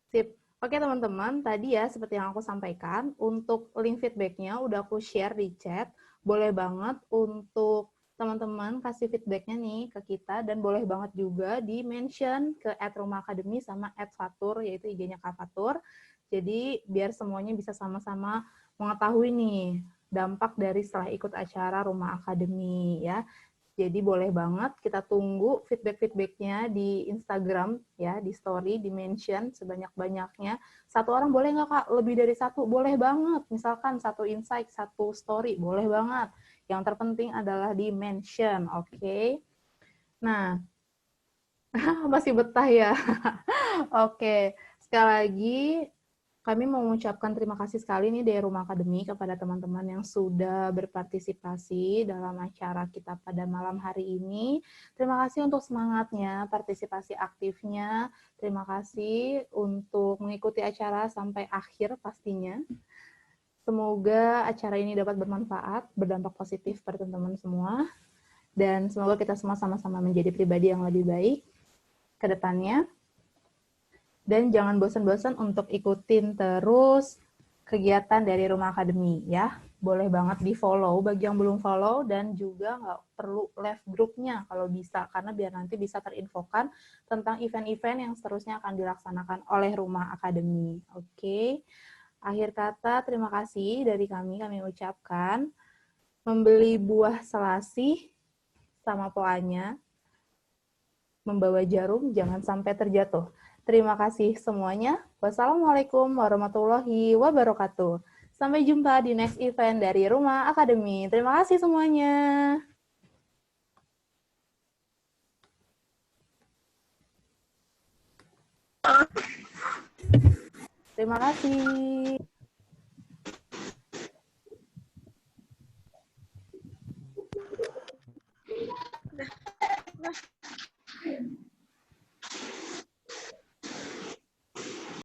Sip. Oke teman-teman, tadi ya seperti yang aku sampaikan, untuk link feedback-nya udah aku share di chat. Boleh banget untuk teman-teman kasih feedback-nya nih ke kita, dan boleh banget juga di-mention ke @rumah academy sama @fatur, yaitu IG-nya Kak Fatur. Jadi biar semuanya bisa sama-sama mengetahui nih dampak dari setelah ikut acara Rumah Academy ya. Jadi boleh banget kita tunggu feedback-feedbacknya di Instagram ya, di story, di mention sebanyak-banyaknya. Satu orang boleh nggak Kak? Lebih dari satu? Boleh banget. Misalkan satu insight, satu story, boleh banget. Yang terpenting adalah di mention, oke? Nah, masih betah ya? Oke, sekali lagi kami mau mengucapkan terima kasih sekali nih dari Rumah Academy kepada teman-teman yang sudah berpartisipasi dalam acara kita pada malam hari ini. Terima kasih untuk semangatnya, partisipasi aktifnya. Terima kasih untuk mengikuti acara sampai akhir pastinya. Semoga acara ini dapat bermanfaat, berdampak positif pada teman-teman semua. Dan semoga kita semua sama-sama menjadi pribadi yang lebih baik ke depannya. Dan jangan bosan-bosan untuk ikutin terus kegiatan dari Rumah Academy ya. Boleh banget di-follow bagi yang belum follow, dan juga nggak perlu left grupnya kalau bisa, karena biar nanti bisa terinfokan tentang event-event yang seterusnya akan dilaksanakan oleh Rumah Academy. Oke. Akhir kata, terima kasih dari kami ucapkan. Membeli buah selasih sama poanya, membawa jarum jangan sampai terjatuh. Terima kasih semuanya. Wassalamualaikum warahmatullahi wabarakatuh. Sampai jumpa di next event dari Rumah Academy. Terima kasih semuanya. Terima kasih.